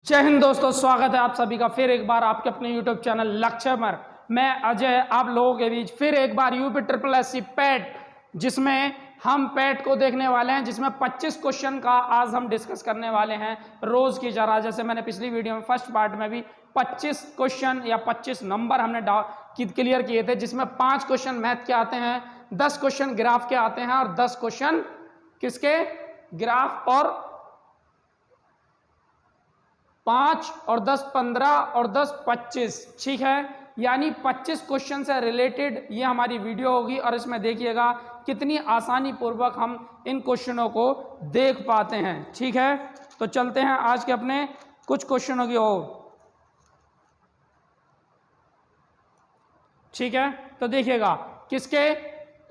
जय हिंद दोस्तों, स्वागत है आप सभी का फिर एक बार आपके अपने YouTube चैनल लक्ष्य पर। मैं अजय आप लोगों के बीच फिर एक बार यूपी ट्रिपल एससी पैट, जिसमें हम पैट को देखने वाले हैं, जिसमें 25 क्वेश्चन का आज हम डिस्कस करने वाले हैं रोज की तरह। जैसे मैंने पिछली वीडियो में फर्स्ट पार्ट में भी 25 क्वेश्चन या 25 नंबर हमने क्लियर किए थे, जिसमें 5 क्वेश्चन मैथ के आते हैं, 10 क्वेश्चन ग्राफ के आते हैं और 10 क्वेश्चन किसके, ग्राफ, और 5 और 10 15 और 10 25, ठीक है। यानी 25 क्वेश्चन से रिलेटेड ये हमारी वीडियो होगी और इसमें देखिएगा कितनी आसानी पूर्वक हम इन क्वेश्चनों को देख पाते हैं, ठीक है। तो चलते हैं आज के अपने कुछ क्वेश्चनों की ओर, ठीक है। तो देखिएगा किसके,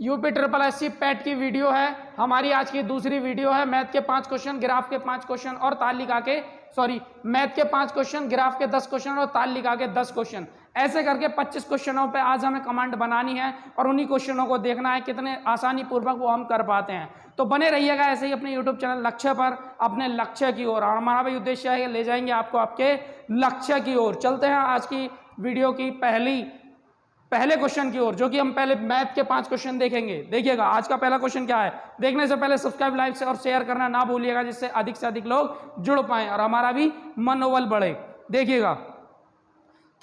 यूपी ट्रिपल एससी पैट की वीडियो है हमारी, आज की दूसरी वीडियो है। मैथ के 5 क्वेश्चन, ग्राफ के 5 क्वेश्चन और तालिका के मैथ के 5 क्वेश्चन, ग्राफ के 10 क्वेश्चन और तालिका के 10 क्वेश्चन, ऐसे करके 25 क्वेश्चनों पे आज हमें कमांड बनानी है और उन्हीं क्वेश्चनों को देखना है कितने आसानी पूर्वक वो हम कर पाते हैं। तो बने रहिएगा ऐसे ही अपने यूट्यूब चैनल लक्ष्य पर, अपने लक्ष्य की ओर। और हमारा भी उद्देश्य है ले जाएंगे आपको आपके लक्ष्य की ओर। चलते हैं आज की वीडियो की पहले क्वेश्चन की ओर, जो कि हम पहले मैथ के 5 क्वेश्चन देखेंगे। देखिएगा आज का पहला क्वेश्चन क्या है। देखने से पहले सब्सक्राइब, लाइक और शेयर करना ना भूलिएगा, जिससे अधिक से अधिक लोग जुड़ पाएं और हमारा भी मनोबल बढ़े। देखिएगा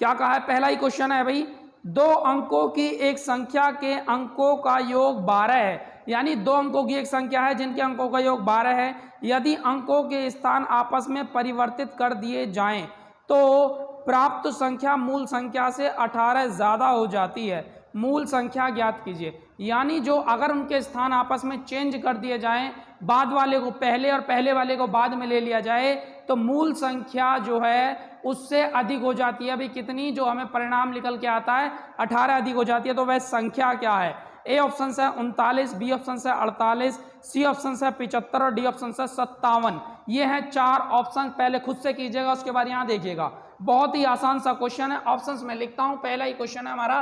क्या कहा है, पहला ही क्वेश्चन है भाई, 2 अंकों की एक संख्या के अंकों का योग 12 है। यानी 2 अंकों की एक संख्या है जिनके अंकों का योग 12 है। यदि अंकों के स्थान आपस में परिवर्तित कर दिए जाएं तो प्राप्त संख्या मूल संख्या से 18 ज्यादा हो जाती है। मूल संख्या ज्ञात कीजिए। यानी जो अगर उनके स्थान आपस में चेंज कर दिए जाएं, बाद वाले को पहले और पहले वाले को बाद में ले लिया जाए, तो मूल संख्या जो है उससे अधिक हो जाती है। अभी कितनी, जो हमें परिणाम निकल के आता है 18 अधिक हो जाती है। तो वह संख्या क्या है। ए ऑप्शन से 39, बी ऑप्शन से 48, सी ऑप्शन से 75 और डी ऑप्शन से 57। ये हैं 4 ऑप्शन। पहले खुद से कीजिएगा, उसके बाद यहाँ देखिएगा। बहुत ही आसान सा क्वेश्चन है, ऑप्शंस में लिखता हूं। पहला ही क्वेश्चन है हमारा,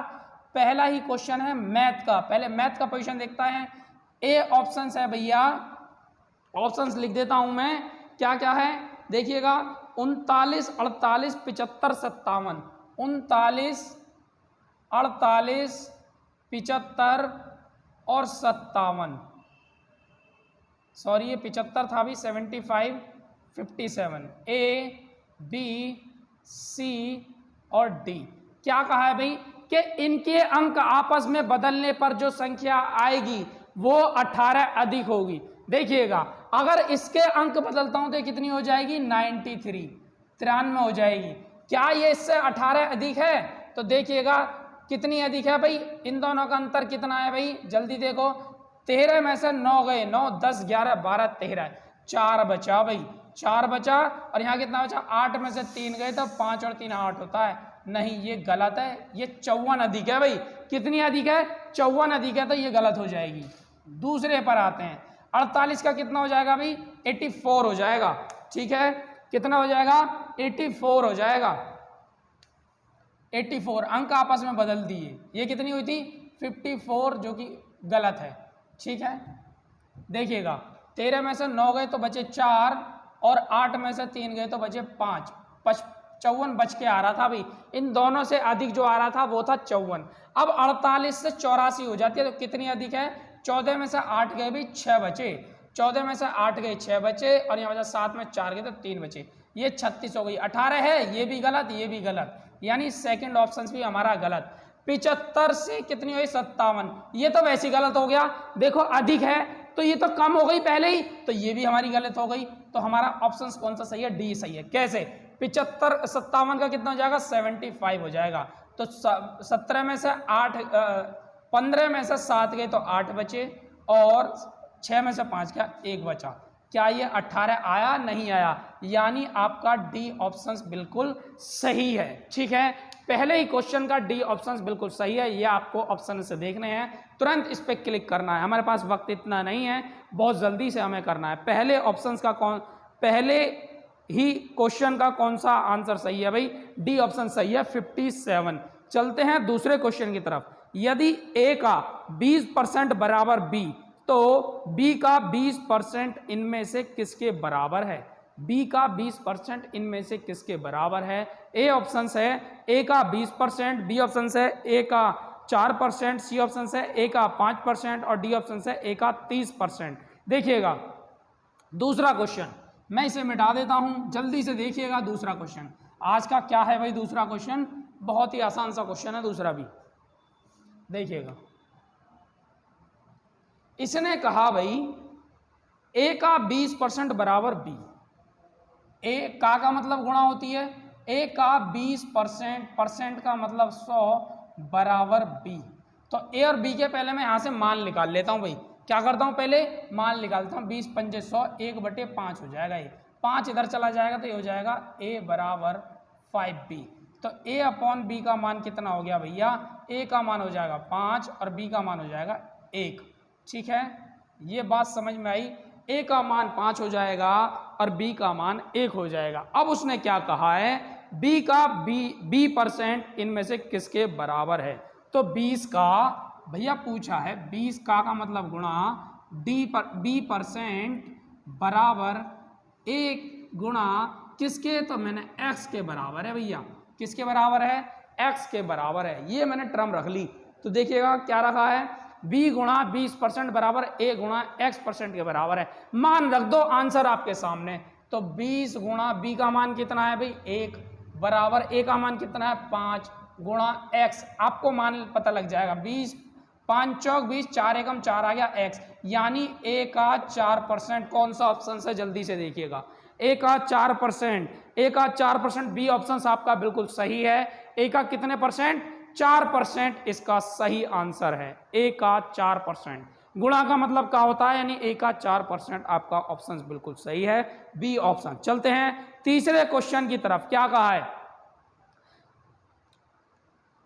पहला ही क्वेश्चन है मैथ का। पहले मैथ का पोजीशन देखता है। ए ऑप्शन है भैया, ऑप्शंस लिख देता हूं मैं, क्या क्या है देखिएगा। 39, 48, 75, 57। 39, 48, 75 और 57। सॉरी, ये 75 था अभी, 75, 57। ए, बी, सी और डी। क्या कहा है भाई कि इनके अंक आपस में बदलने पर जो संख्या आएगी वो 18 अधिक होगी। देखिएगा अगर इसके अंक बदलता हूं तो कितनी हो जाएगी, 93, 93 हो जाएगी। क्या ये इससे 18 अधिक है? तो देखिएगा कितनी अधिक है भाई, इन दोनों का अंतर कितना है भाई, जल्दी देखो। 13 में से 9 गए, 9, 10, 11, 12, 13, 4 बचा भाई, 4 बचा। और यहाँ कितना बचा, 8 में से 3 गए तो 5 और 3 8 होता है। नहीं, ये गलत है, ये 54 अधिक है भाई। कितनी अधिक है, 54 अधिक है, तो ये गलत हो जाएगी। दूसरे पर आते हैं, 48 का कितना हो जाएगा भाई, 84 हो जाएगा, ठीक है। कितना हो जाएगा, 84 हो जाएगा। 84 अंक आपस में बदल दिए, ये कितनी हुई थी, 54, जो कि गलत है, ठीक है। देखिएगा 13 में से 9 गए तो बचे 4 और 8 में से 3 गए तो बचे 5, 54 बच के आ रहा था भाई। इन दोनों से अधिक जो आ रहा था वो था 54। अब 48 से 84 हो जाती है, तो कितनी अधिक है, 14 में से 8 गए भी 6 बचे, 14 में से 8 गए 6 बचे, और यहाँ बचा 7 में 4 गए तो 3 बचे, ये 36 हो गई। 18 है, ये भी गलत, ये भी गलत, यानी सेकंड ऑप्शन भी हमारा गलत। 75 से कितनी हुई, 57, ये तो वैसे ही गलत हो गया। देखो अधिक है तो ये तो कम हो गई पहले ही, तो ये भी हमारी गलत हो गई। तो हमारा ऑप्शन कौन सा सही है, डी सही है। कैसे, 75 57 का कितना हो जाएगा, 75 हो जाएगा। तो 17 में से 8, 15 में से 7 गए तो 8 बचे, और 6 में से 5 क्या, 1 बचा। क्या ये 18 आया, नहीं आया, यानी आपका डी ऑप्शन बिल्कुल सही है, ठीक है। पहले ही क्वेश्चन का डी ऑप्शन बिल्कुल सही है। ये आपको ऑप्शन से देखने हैं, तुरंत इस पर क्लिक करना है। हमारे पास वक्त इतना नहीं है, बहुत जल्दी से हमें करना है। पहले ऑप्शन का पहले ही क्वेश्चन का कौन सा आंसर सही है भाई, डी ऑप्शन सही है, 57। चलते हैं दूसरे क्वेश्चन की तरफ। यदि ए का 20% बराबर बी, तो बी का 20% इनमें से किसके बराबर है। बी का 20% इनमें से किसके बराबर है? ए ऑप्शन है ए का 20%, बी ऑप्शन है ए का 4%, सी ऑप्शन है ए का 5% और डी ऑप्शन है ए का 30%। देखिएगा दूसरा क्वेश्चन, मैं इसे मिटा देता हूं, जल्दी से देखिएगा दूसरा क्वेश्चन। आज का क्या है भाई दूसरा क्वेश्चन? बहुत ही आसान सा क्वेश्चन है दूसरा भी। देखिएगा, इसने कहा भाई ए का 20% बराबर बी। ए का मतलब गुणा होती है, ए का 20%, परसेंट का मतलब 100 बराबर बी। तो ए और बी के पहले मैं यहां से मान निकाल लेता हूं भाई। क्या करता हूं? पहले मान निकालता हूं। 20 पंजे 100, 1/5 हो जाएगा। ये 5 इधर चला जाएगा तो ये हो जाएगा ए बराबर 5b। तो ए अपॉन बी का मान कितना हो गया भैया? ए का मान हो जाएगा 5 और बी का मान हो जाएगा 1। ठीक है, ये बात समझ में आई। ए का मान 5 हो जाएगा और बी का मान 1 हो जाएगा। अब उसने क्या कहा है? बी का 20% इनमें से किसके बराबर है? तो 20 का भैया पूछा है, 20 का मतलब गुणा B% बराबर 1 गुणा किसके? तो मैंने x के बराबर है भैया। किसके बराबर है? x के बराबर है। ये मैंने टर्म रख ली। तो देखिएगा क्या रखा है? b गुणा 20% बराबर a गुणा x% के बराबर है। मान रख दो, आंसर आपके सामने। तो 20 गुणा b का मान कितना है भाई? 1 बराबर a का मान कितना है? 5 गुणा x। आपको मान पता लग जाएगा। 20 5 चौक 20, 4 एकम 4 आ गया x, यानी a का 4%। कौन सा ऑप्शन है? जल्दी से देखिएगा। a का 4%, a का 4%, बी ऑप्शन आपका बिल्कुल सही है। a का कितने परसेंट? 4% इसका सही आंसर है। a का 4%। गुणा का मतलब क्या होता है? यानी a का 4%। आपका ऑप्शन बिल्कुल सही है, बी ऑप्शन। चलते हैं तीसरे क्वेश्चन की तरफ। क्या कहा है?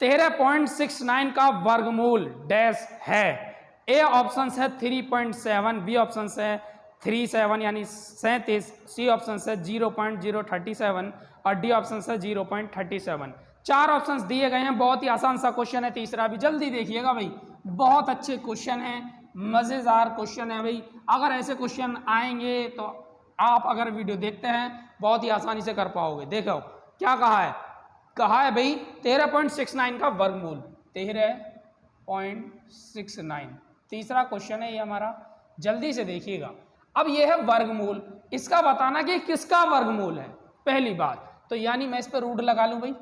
13.69 का वर्गमूल डैश है। ए ऑप्शन है 3.7, बी ऑप्शन है 37 यानी 37, सी ऑप्शन है 0.037 और डी ऑप्शन है 0.37। 4 ऑप्शंस दिए गए हैं। बहुत ही आसान सा क्वेश्चन है तीसरा भी। जल्दी देखिएगा भाई, बहुत अच्छे क्वेश्चन है, मजेदार क्वेश्चन है भाई। अगर ऐसे क्वेश्चन आएंगे तो आप अगर वीडियो देखते हैं बहुत ही आसानी से कर पाओगे। देखो क्या कहा है? कहा है भाई 13.69 का वर्गमूल। 13.69 तीसरा क्वेश्चन है ये हमारा। जल्दी से देखिएगा। अब ये है वर्गमूल, इसका बताना कि किसका वर्गमूल है। पहली बात तो यानी मैं इस पर रूट लगा लूं भाई,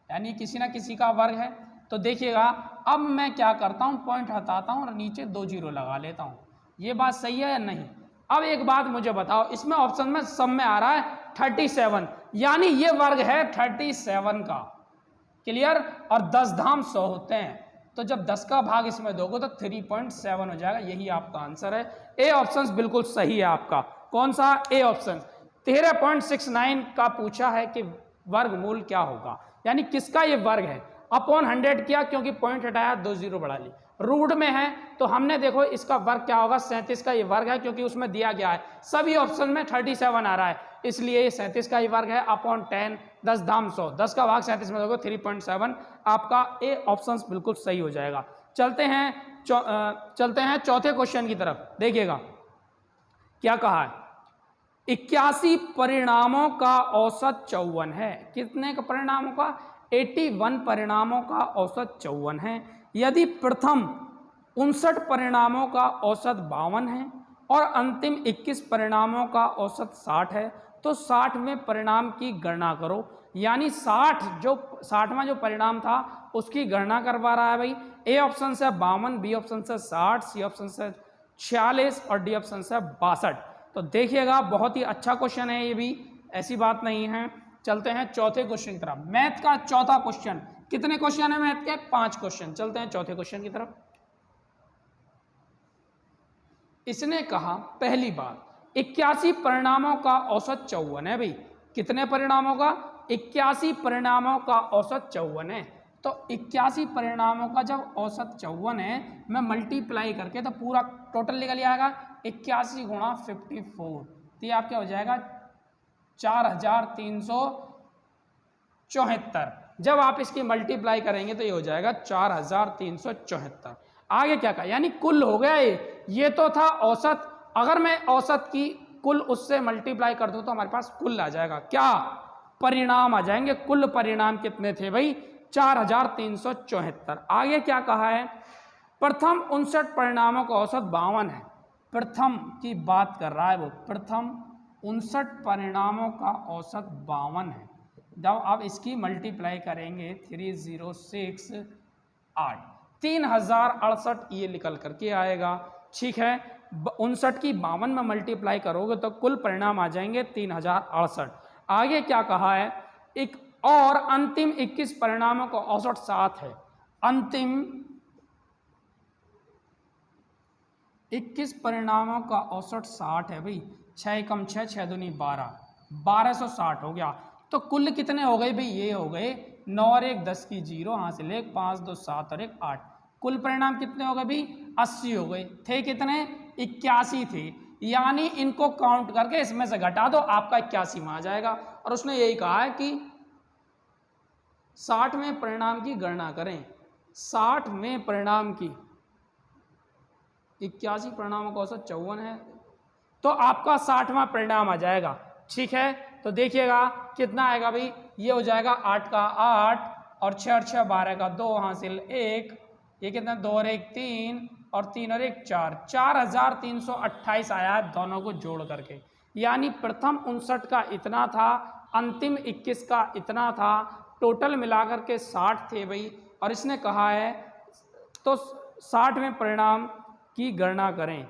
यानी किसी ना किसी का वर्ग है। तो देखिएगा अब मैं क्या करता हूं, पॉइंट हटाता हूं और नीचे 2 जीरो लगा लेता हूं। ये बात सही है या नहीं? अब एक बात मुझे बताओ, इसमें ऑप्शन में सब में आ रहा है 37, यानी ये वर्ग है 37 का। क्लियर? और 10 धाम 100 होते हैं, तो जब 10 का भाग इसमें दोगे तो 3.7 हो जाएगा। यही आपका आंसर है। ए ऑप्शन बिल्कुल सही है आपका। कौन सा? A option. 13.69 का पूछा है कि वर्गमूल क्या होगा, यानी किसका ये वर्ग है। अपॉन 100 किया, क्योंकि पॉइंट हटाया 2 जीरो बढ़ा ली। रूट में है तो हमने देखो इसका वर्ग क्या होगा, 37 का ये वर्ग है, क्योंकि उसमें दिया गया है सभी ऑप्शन में 37 आ रहा है, इसलिए ये 37 का ये वर्ग है। अपॉन 10, 10 धाम 100, 10 का भाग 37 में दोगे 3.7। आपका ए ऑप्शन बिल्कुल सही हो जाएगा। चलते हैं चौथे क्वेश्चन की तरफ। देखिएगा क्या कहा है? 81 परिणामों का औसत 54 है। कितने का परिणामों का? 81 परिणामों का औसत 54 है। यदि प्रथम 59 परिणामों का औसत 52 है और अंतिम 21 परिणामों का औसत 60 है, तो 60वें परिणाम की गणना करो। यानी 60वां जो परिणाम था उसकी गणना करवा रहा है भाई। ए ऑप्शन से 52, बी ऑप्शन से 60, सी ऑप्शन से 46 और डी ऑप्शन से 62। तो देखिएगा बहुत ही अच्छा क्वेश्चन है ये भी, ऐसी बात नहीं है। चलते हैं चौथे क्वेश्चन की तरफ। मैथ का चौथा क्वेश्चन। कितने क्वेश्चन है मैथ के? 5 क्वेश्चन। चलते हैं चौथे क्वेश्चन की तरफ। इसने कहा पहली बात 81 परिणामों का औसत 54 है भाई। कितने परिणामों का? 81 परिणामों का औसत 54 है। तो 81 परिणामों का जब औसत 54 है, मैं मल्टीप्लाई करके तो पूरा टोटल निकल आएगा 81 गुणा 54, तो ये आपका हो जाएगा 4374। जब आप इसकी मल्टीप्लाई करेंगे तो ये हो जाएगा 4374। आगे क्या कहा? यानी कुल हो गया ये तो था औसत। अगर मैं औसत की कुल उससे मल्टीप्लाई कर दो तो हमारे पास कुल आ जाएगा, क्या परिणाम आ जाएंगे। कुल परिणाम कितने थे भाई, 4374। आगे क्या कहा है, प्रथम 59 परिणामों का औसत 52 है। प्रथम की बात कर रहा है वो, प्रथम 59 परिणामों का औसत 52 है। जब आप इसकी मल्टीप्लाई करेंगे 306 8 3068 ये निकल करके आएगा। ठीक है, 59 की 52 में मल्टीप्लाई करोगे तो कुल परिणाम आ जाएंगे 3068। आगे क्या कहा है, एक और अंतिम 21 परिणामों का औसत 7 है। अंतिम 21 परिणामों का औसत 60 है भाई। 6 कम 6, 6 दूनी 12, 1260 हो गया। तो कुल कितने हो गए भाई, ये हो गए 9 और 1 10 की 0, हासिल 1 5 2 7 और 1 8। कुल परिणाम कितने हो गए भाई, 80 हो गए। थे कितने, 81 थे। यानी इनको काउंट करके इसमें से घटा दो, आपका 81 में आ जाएगा। और उसने यही कहा है कि 60वें परिणाम की गणना करें। 60वें परिणाम की 81 परिणामों का औसत 54 है, तो आपका 60वां परिणाम आ जाएगा। ठीक है, तो देखिएगा कितना आएगा भाई, ये हो जाएगा 8 का 8 और 6 और 6 12 का 2, हासिल 1, ये कितना 2 और 1 3 और 3 और 1 4, 4328 आया है दोनों को जोड़ करके। यानी प्रथम 59 का इतना था, अंतिम 21 का इतना था, टोटल मिलाकर के 60 थे भाई। और इसने कहा है तो 60वें परिणाम की गणना करें।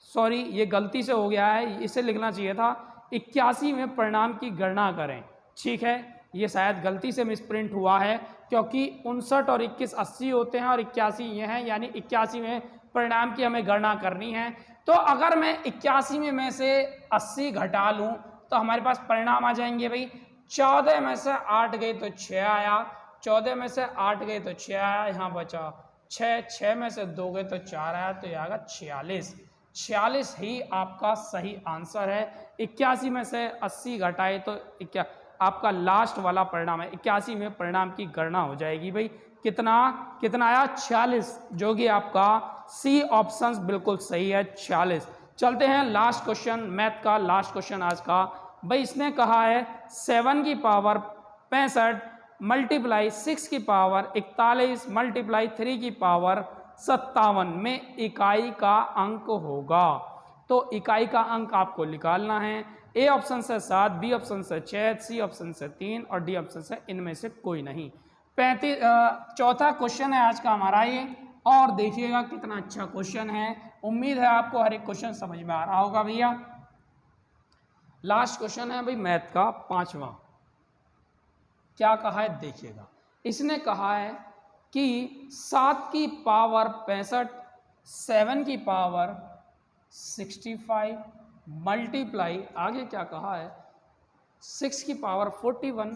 सॉरी, ये गलती से हो गया है, इसे लिखना चाहिए था 81वें परिणाम की गणना करें। ठीक है, ये शायद गलती से मिसप्रिंट हुआ है, क्योंकि 59 और 21 80 होते हैं और 81 ये हैं, यानी 81वें परिणाम की हमें गणना करनी है। तो अगर मैं 81 में से 80 घटा लूँ तो हमारे पास परिणाम आ जाएंगे भाई। 14 में से 8 गए तो 6 आया, 14 में से 8 गए तो 6 आया, यहाँ बचा 6, 6 में से 2 गए तो 4 आया, तो ये आएगा 46। 46 ही आपका सही आंसर है। 81 में से 80 घटाए तो क्या आपका लास्ट वाला परिणाम है। 81 में परिणाम की गणना हो जाएगी भाई। कितना कितना आया, 46, जो कि आपका सी ऑप्शन बिल्कुल सही है, 46। चलते हैं लास्ट क्वेश्चन, मैथ का लास्ट क्वेश्चन आज का। भाई इसने कहा है 7 की पावर 65 मल्टीप्लाई 6 की पावर 41 मल्टीप्लाई 3 की पावर 57 में इकाई का अंक होगा। तो इकाई का अंक आपको निकालना है। ए ऑप्शन से 7, बी ऑप्शन से 6, सी ऑप्शन से 3 और डी ऑप्शन से इनमें से कोई नहीं। 35 चौथा क्वेश्चन है आज का हमारा ये, और देखिएगा कितना अच्छा क्वेश्चन है। उम्मीद है आपको हर एक क्वेश्चन समझ में आ रहा होगा भैया। लास्ट क्वेश्चन है भाई मैथ का 5वां। क्या कहा है देखिएगा, इसने कहा है कि 7 की पावर 65 7 की पावर 65 मल्टीप्लाई, आगे क्या कहा है 6 की पावर 41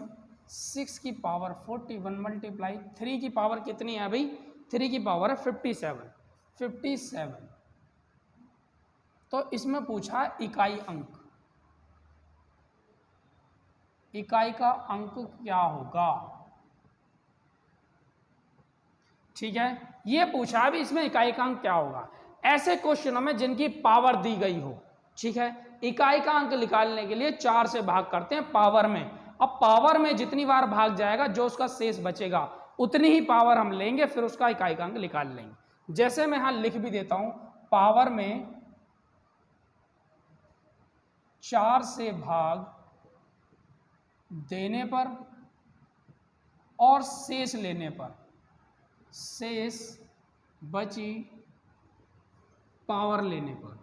6 की पावर 41 मल्टीप्लाई 3 की पावर कितनी है भाई, 3 की पावर है 57। तो इसमें पूछा है इकाई अंक, इकाई का अंक क्या होगा। ठीक है, ये पूछा है भी इसमें इकाई का अंक क्या होगा। ऐसे क्वेश्चनों में जिनकी पावर दी गई हो, ठीक है, इकाई का अंक निकालने के लिए 4 से भाग करते हैं पावर में। अब पावर में जितनी बार भाग जाएगा जो उसका शेष बचेगा उतनी ही पावर हम लेंगे, फिर उसका इकाई का अंक निकाल लेंगे। जैसे मैं यहां लिख भी देता हूं, पावर में 4 से भाग देने पर और शेष लेने पर, शेष बची पावर लेने पर,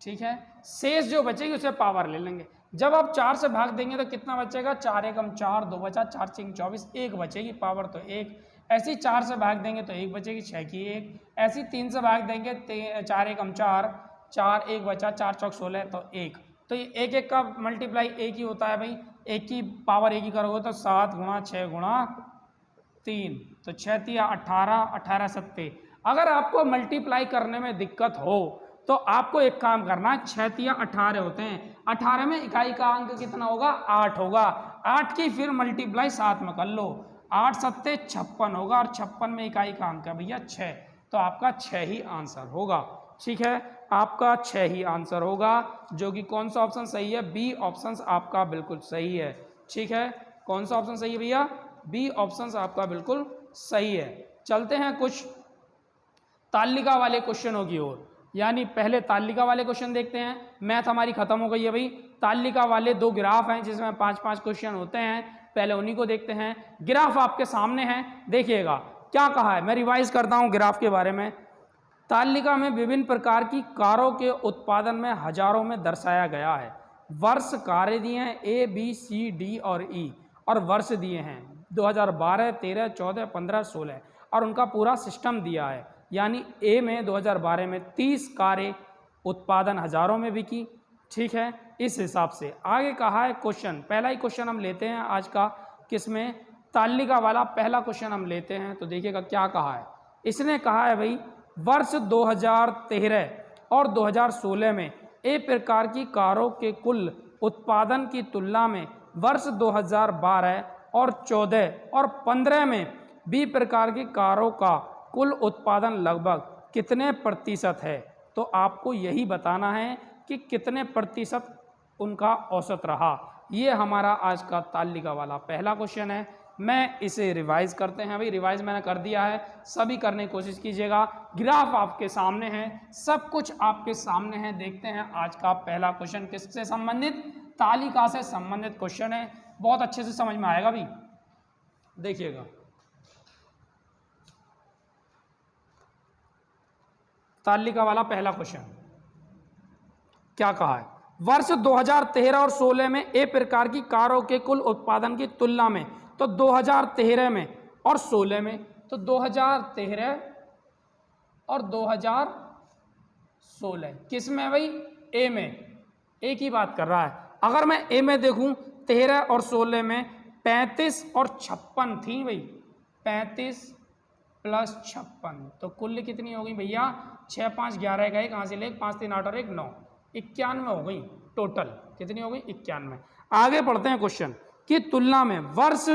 ठीक है, शेष जो बचेगी उसे पावर ले लेंगे। जब आप 4 से भाग देंगे तो कितना बचेगा, 4 एकम 4, 2 बचा, 4 6 24, 1 बचेगी पावर तो 1। ऐसी 4 से भाग देंगे तो 1 बचेगी, 6 की 1। ऐसी 3 से भाग देंगे 4 एकम 4, 4 1 बचा, 4 चौक 16 तो 1। तो ये 1 1 का मल्टीप्लाई 1 ही होता है भाई, 1 की पावर 1 ही करोगे तो 7 गुणा 6 गुणा 3, तो 6 तिया 18, 18 सत्ते। अगर आपको मल्टीप्लाई करने में दिक्कत हो तो आपको एक काम करना है, 6 तिया 18 होते हैं, 18 में इकाई का अंक कितना होगा, 8 होगा। 8 की फिर मल्टीप्लाई 7 में कर लो, 8 सत्ते 56 होगा और 56 में इकाई का अंक है भैया 6। तो आपका 6 ही आंसर होगा। ठीक है, आपका 6 ही आंसर होगा, जो कि कौन सा ऑप्शन सही है? बी ऑप्शन आपका बिल्कुल सही है। ठीक है, कौन सा ऑप्शन सही है भैया? बी ऑप्शन आपका बिल्कुल सही है। चलते हैं कुछ तालिका वाले क्वेश्चनों की ओर, यानी पहले तालिका वाले क्वेश्चन देखते हैं। मैथ हमारी खत्म हो गई है भाई। तालिका वाले 2 ग्राफ हैं जिसमें 5-5 क्वेश्चन होते हैं, पहले उन्हीं को देखते हैं। ग्राफ आपके सामने है, देखिएगा क्या कहा है। मैं रिवाइज करता हूं ग्राफ के बारे में। तालिका में विभिन्न प्रकार की कारों के उत्पादन में हजारों में दर्शाया गया है। वर्ष कारें दिए हैं ए बी सी डी और ई, और वर्ष दिए हैं 2012, 13, 14, 15, 16, और उनका पूरा सिस्टम दिया है। यानी ए में 2012 में 30 कारें उत्पादन हजारों में बिकी। ठीक है, इस हिसाब से आगे कहा है क्वेश्चन। पहला ही क्वेश्चन हम लेते हैं आज का, किसमें? तालिका वाला पहला क्वेश्चन हम लेते हैं। तो देखिएगा क्या कहा है। इसने कहा है भाई, वर्ष 2013 और 2016 में ए प्रकार की कारों के कुल उत्पादन की तुलना में वर्ष 2012 और 14 और 15 में बी प्रकार की कारों का कुल उत्पादन लगभग कितने प्रतिशत है? तो आपको यही बताना है कि कितने प्रतिशत उनका औसत रहा। ये हमारा आज का तालिका वाला पहला क्वेश्चन है। मैं इसे रिवाइज करते हैं भाई, रिवाइज मैंने कर दिया है, सभी करने की कोशिश कीजिएगा। ग्राफ आपके सामने है, सब कुछ आपके सामने है। देखते हैं आज का पहला क्वेश्चन किससे संबंधित? तालिका से संबंधित क्वेश्चन है, बहुत अच्छे से समझ में आएगा भी। देखिएगा तालिका वाला पहला क्वेश्चन क्या कहा है। वर्ष 2013 और 16 में ए प्रकार की कारों के कुल उत्पादन की तुलना में, तो 2013 में और 16 में, तो 2013 और 2016 किस में भाई? ए में। ए की बात कर रहा है। अगर मैं ए में देखूं, 13 और 16 में 35 और 56 थी भाई, 35 प्लस 56, तो कुल कितनी हो गई भैया? 6, 5, 11 का 1, कहाँ से ले? 5, 3, 8 और 1, 9, 91 हो गई टोटल। कितनी हो गई? 91। आगे बढ़ते हैं क्वेश्चन की तुलना में वर्ष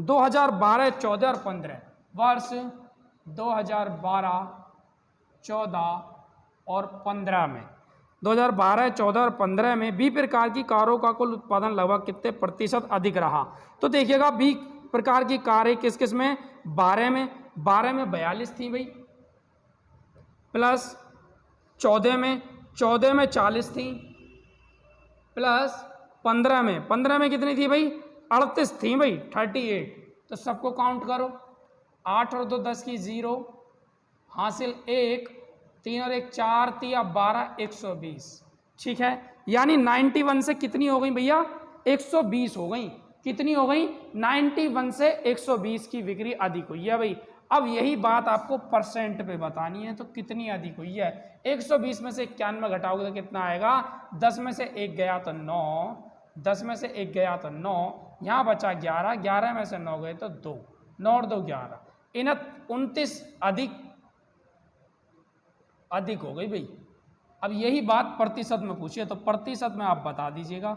2012, 14 और 15, वर्ष 2012, 14 और 15 में, 2012, 14 और 15 में बी प्रकार की कारों का कुल उत्पादन लगभग कितने प्रतिशत अधिक रहा? तो देखिएगा बी प्रकार की कारें किस किस में? 12 में 42 थी भाई, प्लस 14 में 40 थी, प्लस 15 में कितनी थी भाई? 38 थी भाई, 38। तो सबको काउंट करो, 8 और 2 10 की 0, हासिल 1, 3 और 1 4, 3 12, 120। ठीक है, यानी 91 से कितनी हो गई भैया? 120 हो गई। कितनी हो गई? 91 से 120 की बिक्री अधिक हुई है भाई। अब यही बात आपको परसेंट पे बतानी है, तो कितनी अधिक हुई है? 120 में से 91 घटाओगे तो कितना आएगा? 10 में से 1 गया तो 9, 10 में से 1 गया तो 9, यहाँ बचा 11, 11 में से 9 गए तो 2, 9 और 2 11, 29 अधिक हो गई भाई। अब यही बात प्रतिशत में पूछिए, तो प्रतिशत में आप बता दीजिएगा।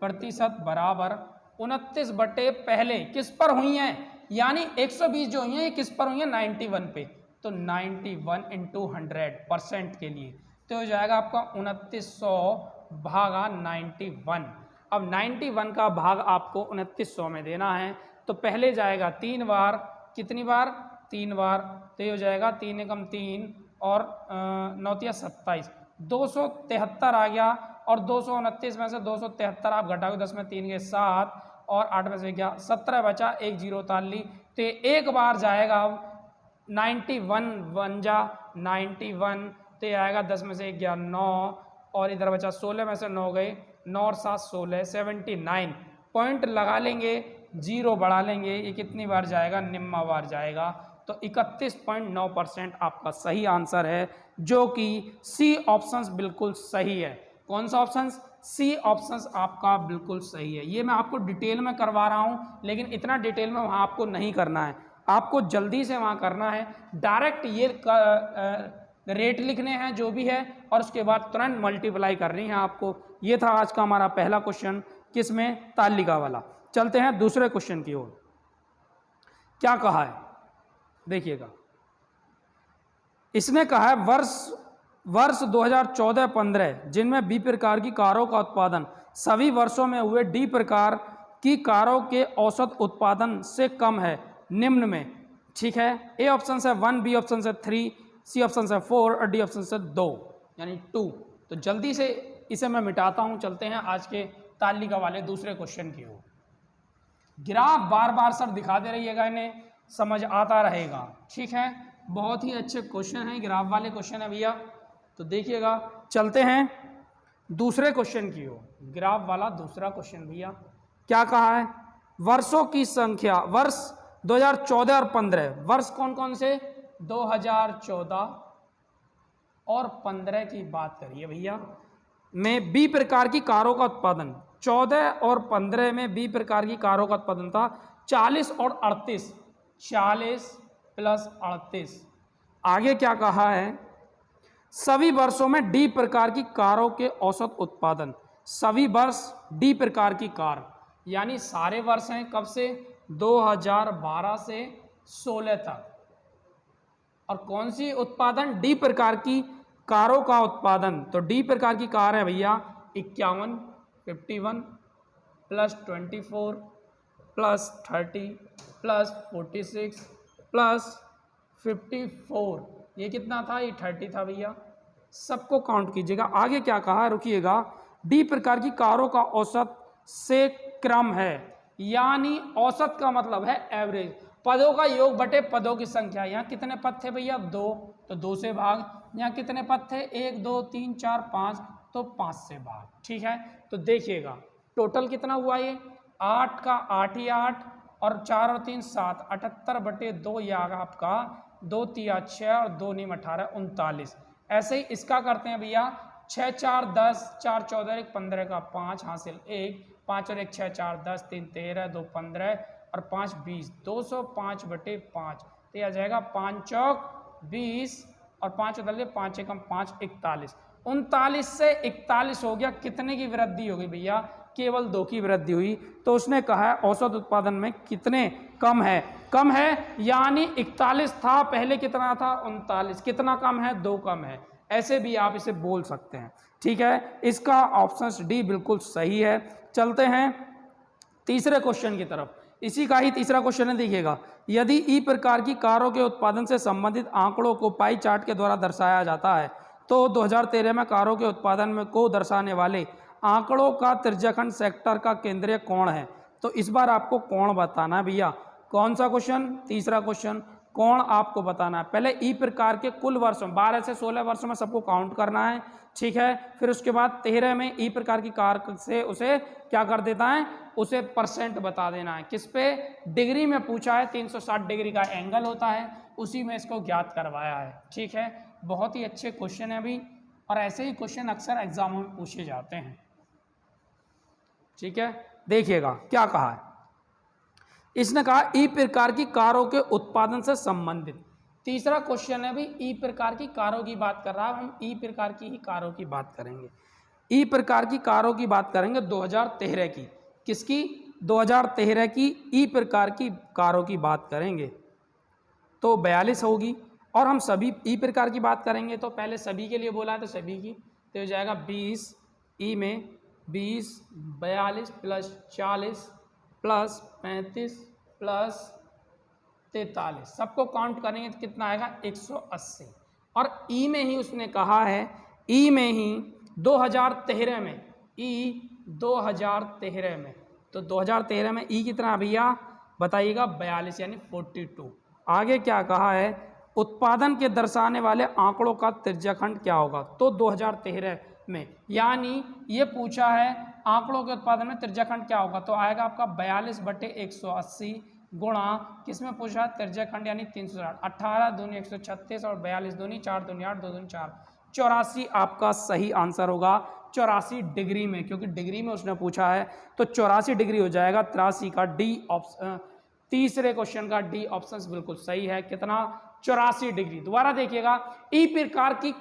प्रतिशत बराबर 29 बटे पहले किस पर हुई हैं? यानी 120 जो हुई है ये किस पर हुई है? 91 पे। तो 91 इंटू 100% के लिए तो हो जाएगा आपका 2900 भागा 91। अब 91 का भाग आपको 2900 में देना है, तो पहले जाएगा 3 बार। कितनी बार? 3 बार। तो ये हो जाएगा 3 एकम 3 और 9 तिया 27, 273 आ गया। और 229 में से 273 आप घटाओगे, 10 में 3 गए 7 और 8 में से गया 17 बचा, 1 0 उतार ली। तो ये एक बार जाएगा। अब 91 बन जा 91, तो ये आएगा 10 में से 1 गया 9 और इधर बचा 16 में से 9 गए, 9 और 7 16, 79 पॉइंट लगा लेंगे, 0 बढ़ा लेंगे। ये कितनी बार जाएगा? निम्मा बार जाएगा। तो 31.9% आपका सही आंसर है, जो कि सी ऑप्शंस बिल्कुल सही है। कौन सा ऑप्शन? सी ऑप्शंस आपका बिल्कुल सही है। ये मैं आपको डिटेल में करवा रहा हूँ, लेकिन इतना डिटेल में वहाँ आपको नहीं करना है, आपको जल्दी से वहाँ करना है। डायरेक्ट ये रेट लिखने हैं जो भी है, और उसके बाद तुरंत मल्टीप्लाई करनी है आपको। ये था आज का हमारा पहला क्वेश्चन, किसमें? तालिका वाला। चलते हैं दूसरे क्वेश्चन की ओर। क्या कहा है देखिएगा। इसने कहा है वर्ष 2014-15 जिनमें बी प्रकार की कारों का उत्पादन सभी वर्षों में हुए डी प्रकार की कारों के औसत उत्पादन से कम है निम्न में, ठीक है। ए ऑप्शन से 1, बी ऑप्शन से 3, सी ऑप्शन से 4 और डी ऑप्शन से 2 यानी 2। तो जल्दी से इसे मैं मिटाता हूं, चलते हैं आज के तालिका वाले दूसरे क्वेश्चन की ओर। ग्राफ बार बार सर दिखाते रहिएगा, इन्हें समझ आता रहेगा, ठीक है। बहुत ही अच्छे क्वेश्चन हैं, ग्राफ वाले क्वेश्चन है भैया, तो देखिएगा। चलते हैं दूसरे क्वेश्चन की ओर, ग्राफ वाला दूसरा क्वेश्चन भैया। क्या कहा है? वर्षों की संख्या, वर्ष 2014 और 15, वर्ष कौन कौन से? 2014 और 15 की बात करिए भैया, में बी प्रकार की कारों का उत्पादन 14 और 15 में बी प्रकार की कारों का उत्पादन था 40 और 38, 40 प्लस 38। आगे क्या कहा है? सभी वर्षों में डी प्रकार की कारों के औसत उत्पादन, सभी वर्ष डी प्रकार की कार यानी सारे वर्ष हैं, कब से? 2012 से 16 तक। और कौन सी उत्पादन? डी प्रकार की कारों का उत्पादन। तो डी प्रकार की कार है भैया 51, 51 प्लस 24 प्लस 30 प्लस 46 प्लस 54, ये कितना था? ये 30 था भैया। सबको काउंट कीजिएगा। आगे क्या कहा? रुकिएगा। डी प्रकार की कारों का औसत से क्रम है, यानी औसत का मतलब है एवरेज, पदों का योग बटे पदों की संख्या। यहाँ कितने पद थे भैया? 2, तो 2 से भाग। यहाँ कितने पद थे? 1, 2, 3, 4, 5, तो 5 से भाग, ठीक है। तो देखिएगा टोटल कितना हुआ ये? 8 का 8 ही 8 और 4 और 3 7, 78 बटे 2, या आपका 2 3 6 और 2 9 18, 39। ऐसे ही इसका करते हैं भैया 6 4 10, 4 14 1 15 का 5 हासिल 1, 5 और 1 6 4 10, 3 13, 2 15 और 5 20, 205 बटे 5, तो यह आ जाएगा 5 चौक 20 और 5 उधर ले 5 एकम 5, 41। 39 से 41 हो गया, कितने की वृद्धि हो गई भैया? केवल 2 की वृद्धि हुई। तो उसने कहा है औसत उत्पादन में कितने कम है? कम है, यानी 41 था पहले, कितना था? 39। कितना कम है? 2 कम है। ऐसे भी आप इसे बोल सकते हैं, ठीक है। इसका ऑप्शन डी बिल्कुल सही है। चलते हैं तीसरे क्वेश्चन की तरफ। इसी का ही तीसरा क्वेश्चन है, देखिएगा। यदि ई प्रकार की कारों के उत्पादन से संबंधित आंकड़ों को पाई चार्ट के द्वारा दर्शाया जाता है तो 2013 में कारों के उत्पादन में को दर्शाने वाले आंकड़ों का त्रिज्याखंड सेक्टर का केंद्रीय कोण है। तो इस बार आपको कोण बताना है भैया। कौन सा क्वेश्चन? तीसरा क्वेश्चन, कोण आपको बताना है। पहले ई प्रकार के कुल वर्षों 12 से 16 वर्षों में सबको काउंट करना है, ठीक है। फिर उसके बाद 13 में ई प्रकार की कार से उसे क्या कर देता है? उसे परसेंट बता देना है। किस पे? डिग्री में पूछा है, 360 डिग्री का एंगल होता है, उसी में इसको ज्ञात करवाया है, ठीक है। बहुत ही अच्छे क्वेश्चन है अभी, और ऐसे ही क्वेश्चन अक्सर एग्जामों में पूछे जाते हैं, ठीक है। देखिएगा क्या कहा है। इसने कहा ई प्रकार की कारों के उत्पादन से संबंधित। तीसरा क्वेश्चन है भी ई प्रकार की कारों की बात कर रहा है, हम ई प्रकार की ही कारों की बात करेंगे। ई प्रकार की कारों की बात करेंगे 2013 की। किसकी? 2013 की ई प्रकार की कारों की बात करेंगे तो 42 होगी। और हम सभी ई प्रकार की बात करेंगे तो पहले सभी के लिए बोला है तो सभी की, तो हो जाएगा 20 ई में 20 42 प्लस 40 प्लस 35 प्लस 43, सबको काउंट करेंगे तो कितना आएगा? 180। और ई में ही उसने कहा है, ई में ही 2013 में, ई 2013 में, तो 2013 में ई कितना भैया बताइएगा? 42 यानी 42। आगे क्या कहा है? उत्पादन के दर्शाने वाले आंकड़ों का त्रिज्याखंड क्या होगा? तो 2013 में, यानी ये पूछा है आंकड़ों के उत्पादन में त्रिज्याखंड क्या होगा, तो आएगा आपका 42 बटे 180 गुणा किसमें पूछा है? त्रिज्याखंड यानी 360, 18 दूनी 136 और 42 दूनी 4 दूनी 8 2 दूनी 4, 84 आपका सही आंसर होगा। 84 डिग्री में, क्योंकि डिग्री में उसने पूछा है तो 84 डिग्री हो जाएगा। 83 का डी ऑप्शन, तीसरे क्वेश्चन का डी ऑप्शन बिल्कुल सही है। कितना? 84 डिग्री। दोबारा देखिएगा, ई प्रकार की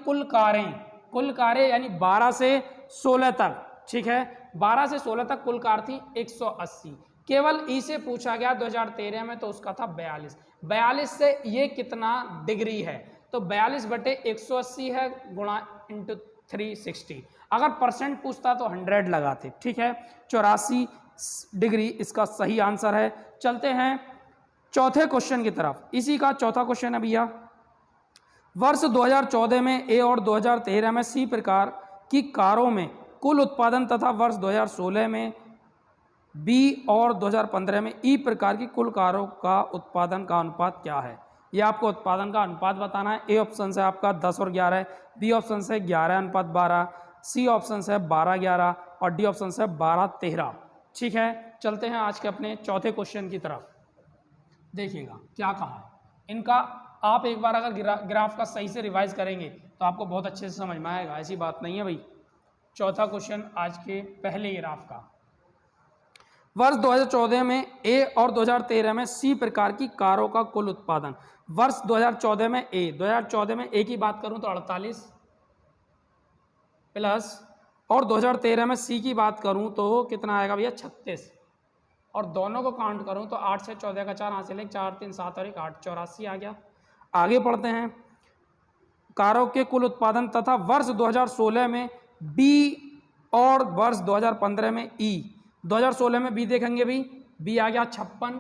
कुल कारें यानी 12 से 16 तक, ठीक है। 12 से 16 तक कुल कार थी 180, केवल ई से पूछा गया 2013 में तो उसका था 42। 42 से ये कितना डिग्री है? तो 42/180 है गुणा इंटू 360। अगर परसेंट पूछता तो 100 लगाते। ठीक है, 84 डिग्री इसका सही आंसर है। चलते हैं चौथे क्वेश्चन की तरफ। इसी का चौथा क्वेश्चन है भैया, वर्ष 2014 में ए और 2013 में सी प्रकार की कारों में कुल उत्पादन तथा वर्ष 2016 में बी और 2015 में ई प्रकार की कुल कारों का उत्पादन का अनुपात क्या है। ये आपको उत्पादन का अनुपात बताना है। ए ऑप्शन से आपका 10 और 11, बी ऑप्शन से 11:12, सी ऑप्शन से 12:11 और डी ऑप्शन से 12:13। ठीक है, चलते हैं आज के अपने चौथे क्वेश्चन की तरफ। देखिएगा क्या कहा है इनका। आप एक बार अगर ग्राफ का सही से रिवाइज करेंगे तो आपको बहुत अच्छे से समझ में आएगा, ऐसी बात नहीं है भाई। चौथा क्वेश्चन आज के पहले ग्राफ का, वर्ष 2014 में ए और 2013 में सी प्रकार की कारों का कुल उत्पादन। वर्ष 2014 में ए, 2014 में ए की बात करूं तो 48 प्लस, और 2013 में सी की बात करूं तो कितना आएगा भैया 36, और दोनों को काउंट करूं तो 8 से 14 का 4 हासिल है, 4 3 7 और 1 8, 84 आ गया। आगे पढ़ते हैं, कारों के कुल उत्पादन तथा वर्ष 2016 में बी और वर्ष 2015 में ई। 2016 में बी देखेंगे भी, बी आ गया 56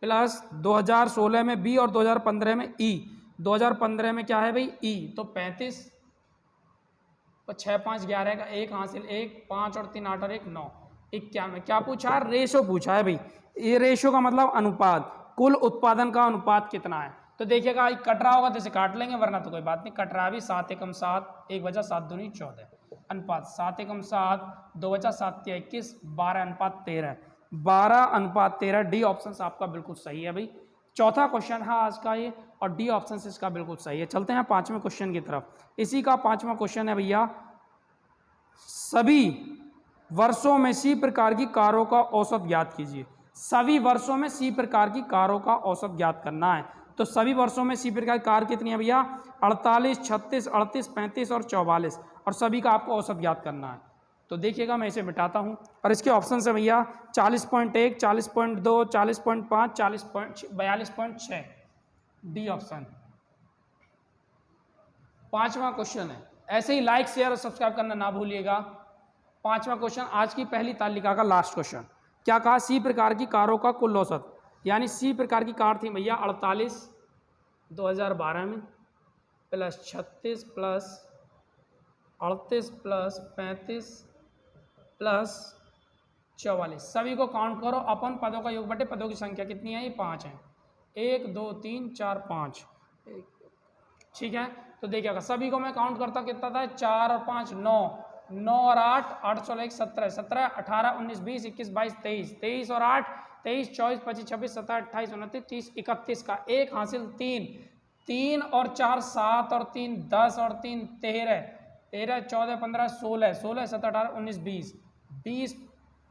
प्लस 2016 में बी और 2015 में ई। 2015 में क्या है भाई ई, तो 35, तो 6 5 11 का 1 हासिल, 1 5 और 3 8 और 1 9, 91। क्या पूछा है, रेशो पूछा है भाई। ये रेशो का मतलब अनुपात, कुल उत्पादन का अनुपात कितना है। तो देखिएगा कट रहा होगा तो इसे काट लेंगे, वरना तो कोई बात नहीं। कट रहा है भी 7 एकम 7, 1 बचा 7 दूनी 14, अनुपात 7 एकम 7, 2 बचा 7 तिया 21, 12:13, 12:13। डी ऑप्शन आपका बिल्कुल सही है भाई। चौथा क्वेश्चन है आज का ये, और डी ऑप्शन इसका बिल्कुल सही है। चलते हैं पांचवें क्वेश्चन की तरफ। इसी का पांचवा क्वेश्चन है भैया, सभी वर्षों में सी प्रकार की कारों का औसत ज्ञात कीजिए। सभी वर्षों में सी प्रकार की कारों का औसत ज्ञात करना है। तो सभी वर्षों में सी प्रकार की कार कितनी है भैया, 48, 36, 38, 35 और 44, और सभी का आपको औसत ज्ञात करना है। तो देखिएगा मैं इसे मिटाता हूं, और इसके ऑप्शन से भैया 40.1, 40.2, 40.5, 42.6, डी ऑप्शन। पांचवा क्वेश्चन है, ऐसे ही लाइक शेयर और सब्सक्राइब करना ना भूलिएगा। पांचवा क्वेश्चन आज की पहली तालिका का लास्ट क्वेश्चन। क्या कहा, सी प्रकार की कारों का कुल औसत, यानी सी प्रकार की कार थी भैया 48 2012 में, प्लस 36 प्लस 38 प्लस 35 प्लस 44। सभी को काउंट करो, अपन पदों का योग बटे पदों की संख्या कितनी है, ये 5 है। 1 2 3 4 5, ठीक है। तो देखिएगा सभी को मैं काउंट करता कितना था, 4 और 5 9, 9 और 8 8 16 1 17, 17 18 19 20 21 22 23, 23 और 8 23 24 25 26 27 28 29 30 31 का 1 हासिल 3, 3 और 4 7 और 3 10 और 3 13, 13 14 15 16 16 17 18 19 20 20,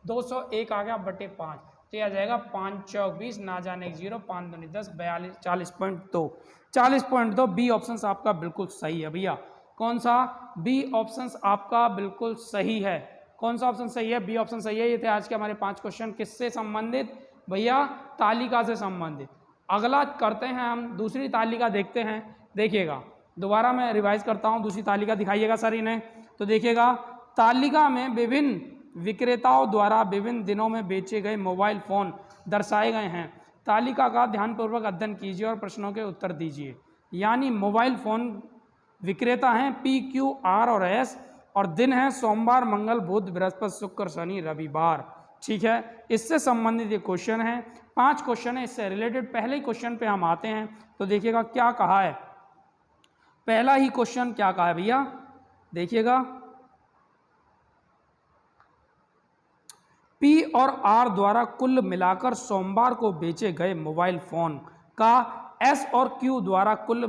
201 आ गया बटे 5, तो यह आ जाएगा 5 चौक 20, ना जाने 0, 5 दूनी 10, 42 40.2, 40.2। बी ऑप्शन आपका बिल्कुल सही है भैया। कौन सा, बी ऑप्शन आपका बिल्कुल सही है। कौन सा ऑप्शन सही है, बी ऑप्शन सही है। ये थे आज के हमारे 5 क्वेश्चन, किससे संबंधित भैया, तालिका से संबंधित। अगला करते हैं हम दूसरी तालिका देखते हैं। देखिएगा दोबारा मैं रिवाइज करता हूँ, दूसरी तालिका दिखाइएगा सर इन्हें। तो देखिएगा तालिका में विभिन्न विक्रेताओं द्वारा विभिन्न दिनों में बेचे गए मोबाइल फ़ोन दर्शाए गए हैं। तालिका का ध्यानपूर्वक अध्ययन कीजिए और प्रश्नों के उत्तर दीजिए। यानी मोबाइल फ़ोन विक्रेता हैं पी क्यू आर और एस, और दिन है सोमवार मंगल बुध बृहस्पति शुक्र शनि रविवार। ठीक है, इससे संबंधित ये क्वेश्चन है। 5 क्वेश्चन है इससे रिलेटेड। पहले ही क्वेश्चन पे हम आते हैं। तो देखिएगा क्या कहा है, पहला ही क्वेश्चन क्या कहा है भैया, देखिएगा पी और आर द्वारा कुल मिलाकर सोमवार को बेचे गए मोबाइल फोन का एस और क्यू द्वारा कुल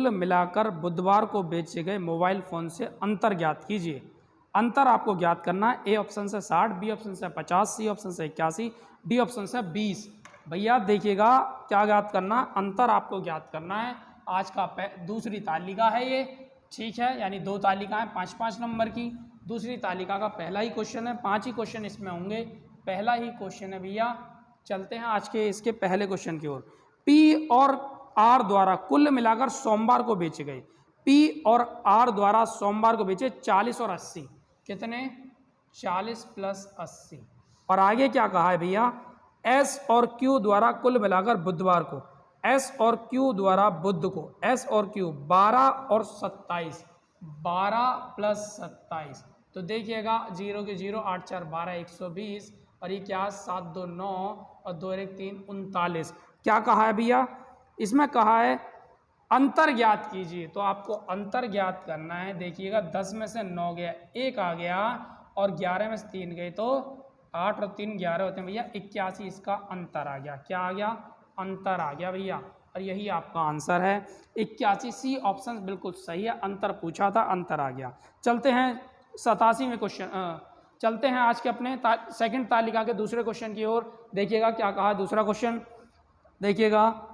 मिलाकर बुधवार को बेचे गए मोबाइल फोन से अंतर ज्ञात कीजिए। अंतर आपको ज्ञात करना है। ए ऑप्शन से 60, बी ऑप्शन से 50, सी ऑप्शन से 81, डी ऑप्शन से 20। भैया देखिएगा क्या ज्ञात करना, अंतर आपको ज्ञात करना है। आज का दूसरी तालिका है ये, ठीक है, यानी 2 तालिकाएं 5-5 नंबर की। दूसरी तालिका का पहला ही क्वेश्चन है, 5 ही क्वेश्चन इसमें होंगे। पहला ही क्वेश्चन है भैया। चलते हैं आज के इसके पहले क्वेश्चन की ओर। पी और आर द्वारा कुल मिलाकर सोमवार को बेचे गए, पी और आर द्वारा सोमवार को बेचे 40 और 80, कितने 40 प्लस 80। और आगे क्या कहा है भैया, एस और क्यू द्वारा कुल मिलाकर बुधवार को, एस और क्यू द्वारा बुध को, एस और क्यू 12 और 27, 12 प्लस 27, तो देखिएगा 0 के 0, 8 4 12, 120, और ये क्या 7 2 9 और 2 1 3 39। क्या कहा है भैया, इसमें कहा है अंतर ज्ञात कीजिए, तो आपको अंतर ज्ञात करना है। देखिएगा 10 में से 9 गया, 1 आ गया, और 11 में से 3 गए तो 8 और 3 11 होते हैं भैया, 81 इसका अंतर आ गया। क्या आ गया, अंतर आ गया भैया, और यही आपका आंसर है 81। सी ऑप्शन बिल्कुल सही है, अंतर पूछा था, अंतर आ गया। चलते हैं 87वें क्वेश्चन, चलते हैं आज के अपने सेकंड तालिका के दूसरे क्वेश्चन की ओर। देखिएगा क्या कहा दूसरा क्वेश्चन, देखिएगा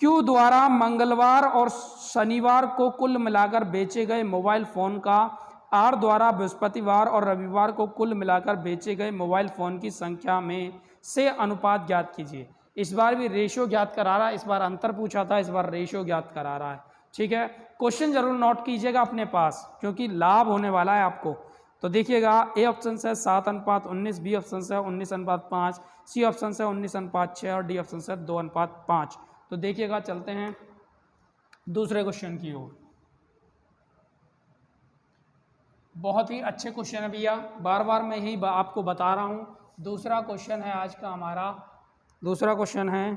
क्यू द्वारा मंगलवार और शनिवार को कुल मिलाकर बेचे गए मोबाइल फ़ोन का आर द्वारा बृहस्पतिवार और रविवार को कुल मिलाकर बेचे गए मोबाइल फ़ोन की संख्या में से अनुपात ज्ञात कीजिए। इस बार भी रेशियो ज्ञात करा रहा है, इस बार अंतर पूछा था, इस बार रेशियो ज्ञात करा रहा है। ठीक है, क्वेश्चन जरूर नोट कीजिएगा अपने पास, क्योंकि लाभ होने वाला है आपको। तो देखिएगा ए ऑप्शन से 7:19, बी ऑप्शन से 19:5, सी ऑप्शन से 19:6 और डी ऑप्शन से 2:5। तो देखिएगा चलते हैं दूसरे क्वेश्चन की ओर। बहुत ही अच्छे क्वेश्चन है भैया, बार बार मैं यही आपको बता रहा हूँ। दूसरा क्वेश्चन है आज का हमारा, दूसरा क्वेश्चन है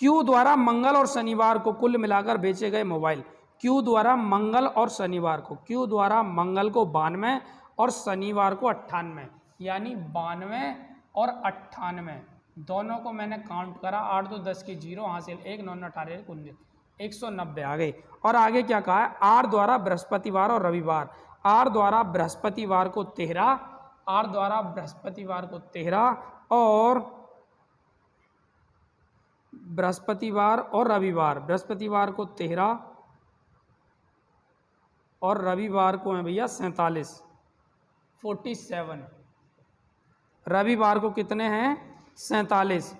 क्यू द्वारा मंगल और शनिवार को कुल मिलाकर बेचे गए मोबाइल, क्यू द्वारा मंगल और शनिवार को, क्यू द्वारा मंगल को 92 और शनिवार को 98, यानी 92 और 98 दोनों को मैंने काउंट करा, 8 2 10 की 0 हासिल 1 9 9 18 19, 190 आ गए। और आगे क्या कहा है, आर द्वारा बृहस्पतिवार और रविवार, आर द्वारा बृहस्पतिवार को 13, आर द्वारा बृहस्पतिवार को 13 और बृहस्पतिवार और रविवार, बृहस्पतिवार को 13 और रविवार को है भैया 47, 47, रविवार को कितने हैं 47।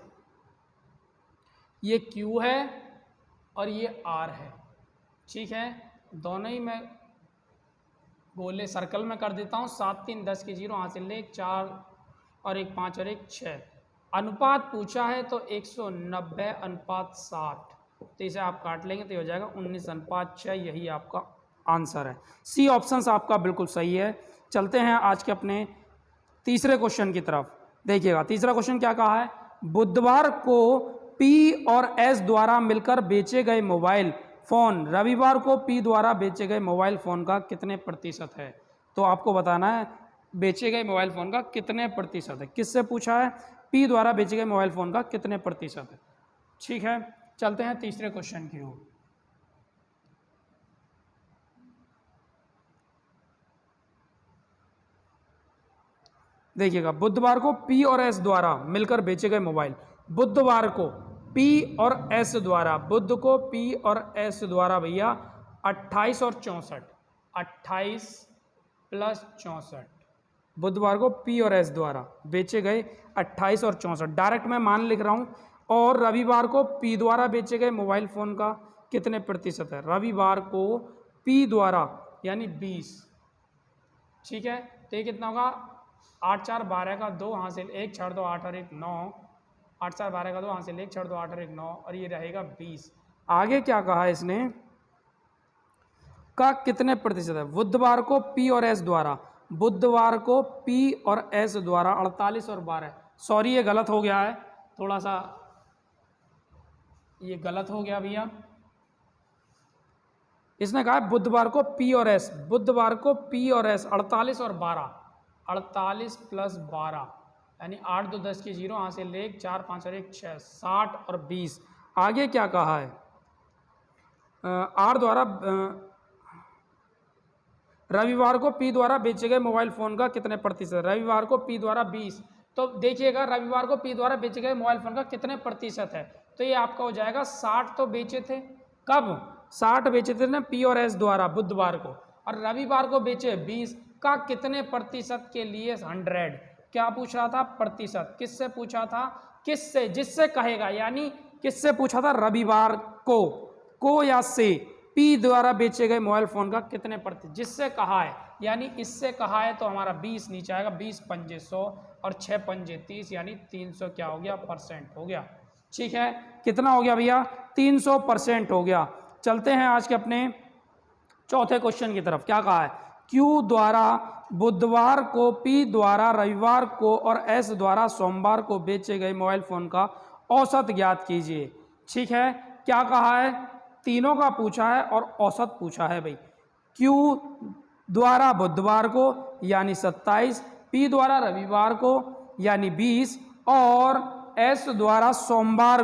ये Q है और ये R है, ठीक है, दोनों ही मैं गोले सर्कल में कर देता हूँ। 7 3 10 की 0 हासिल 1 4 और 1 5 और 1 6। अनुपात पूछा है तो 190:60, तो इसे आप काट लेंगे तो हो जाएगा 19:6, यही आपका आंसर है। सी ऑप्शन आपका बिल्कुल सही है। चलते हैं आज के अपने तीसरे क्वेश्चन की तरफ। देखिएगा तीसरा क्वेश्चन क्या कहा है, बुधवार को पी और एस द्वारा मिलकर बेचे गए मोबाइल फ़ोन रविवार को पी द्वारा बेचे गए मोबाइल फ़ोन का कितने प्रतिशत है। तो आपको बताना है बेचे गए मोबाइल फ़ोन का कितने प्रतिशत है। किससे पूछा है, पी द्वारा बेचे गए मोबाइल फ़ोन का कितने प्रतिशत है। ठीक है, चलते हैं तीसरे क्वेश्चन की ओर। देखिएगा बुधवार को पी और एस द्वारा मिलकर बेचे गए मोबाइल, बुधवार को पी और एस द्वारा, बुध को पी और एस द्वारा भैया 28 और 64, 28 प्लस 64, बुधवार को पी और एस द्वारा बेचे गए 28 और 64, डायरेक्ट मैं मान लिख रहा हूँ। और रविवार को पी द्वारा बेचे गए मोबाइल फ़ोन का कितने प्रतिशत है, रविवार को पी द्वारा यानी 20। ठीक है, तो ये कितना होगा 8 4 12 का 2 हासिल 1 छोड़ दो 8 और 1 9, 8 4 12 का 2 हासिल 1 छोड़ दो 8 और 1 9, और ये रहेगा 20। आगे क्या कहा है इसने का कितने प्रतिशत है, बुधवार को पी और एस द्वारा, बुधवार को पी और एस द्वारा 48 और 12, सॉरी ये गलत हो गया है, थोड़ा सा ये गलत हो गया भैया। इसने कहा बुधवार को पी और एस, बुधवार को पी और एस 48 और 12, 48 प्लस 12 यानी 8 2 10 की 0 हासिल 1 4 5 और 1 6, 60 और 20। आगे क्या कहा है, आर द्वारा रविवार को पी द्वारा बेचे गए मोबाइल फ़ोन का कितने प्रतिशत, रविवार को पी द्वारा 20। तो देखिएगा रविवार को पी द्वारा बेचे गए मोबाइल फ़ोन का कितने प्रतिशत है, तो ये आपका हो जाएगा 60 तो बेचे थे, कब 60 बेचे थे ना पी और एस द्वारा बुधवार को, और रविवार को बेचे 20 का कितने प्रतिशत के लिए 100। क्या पूछ रहा था प्रतिशत, किससे पूछा था, किससे, जिससे कहेगा, यानी किससे पूछा था? रविवार को या से पी द्वारा बेचे गए मोबाइल फोन का कितने प्रतिशत, जिससे कहा है, यानी इससे कहा है तो हमारा 20 नीचे आएगा, 20 पंजे 100 और 6 पंजे 30, यानी 300 क्या हो गया? परसेंट हो गया। ठीक है, कितना हो गया भैया? 300% हो गया। चलते हैं आज के अपने चौथे क्वेश्चन की तरफ। क्या कहा है? क्यू द्वारा बुधवार को, पी द्वारा रविवार को और एस द्वारा सोमवार को बेचे गए मोबाइल फोन का औसत ज्ञात कीजिए। ठीक है, क्या कहा है? तीनों का पूछा है और औसत पूछा है भाई। क्यू द्वारा बुधवार को यानी 27, पी द्वारा रविवार को यानी 20 और एस द्वारा सोमवार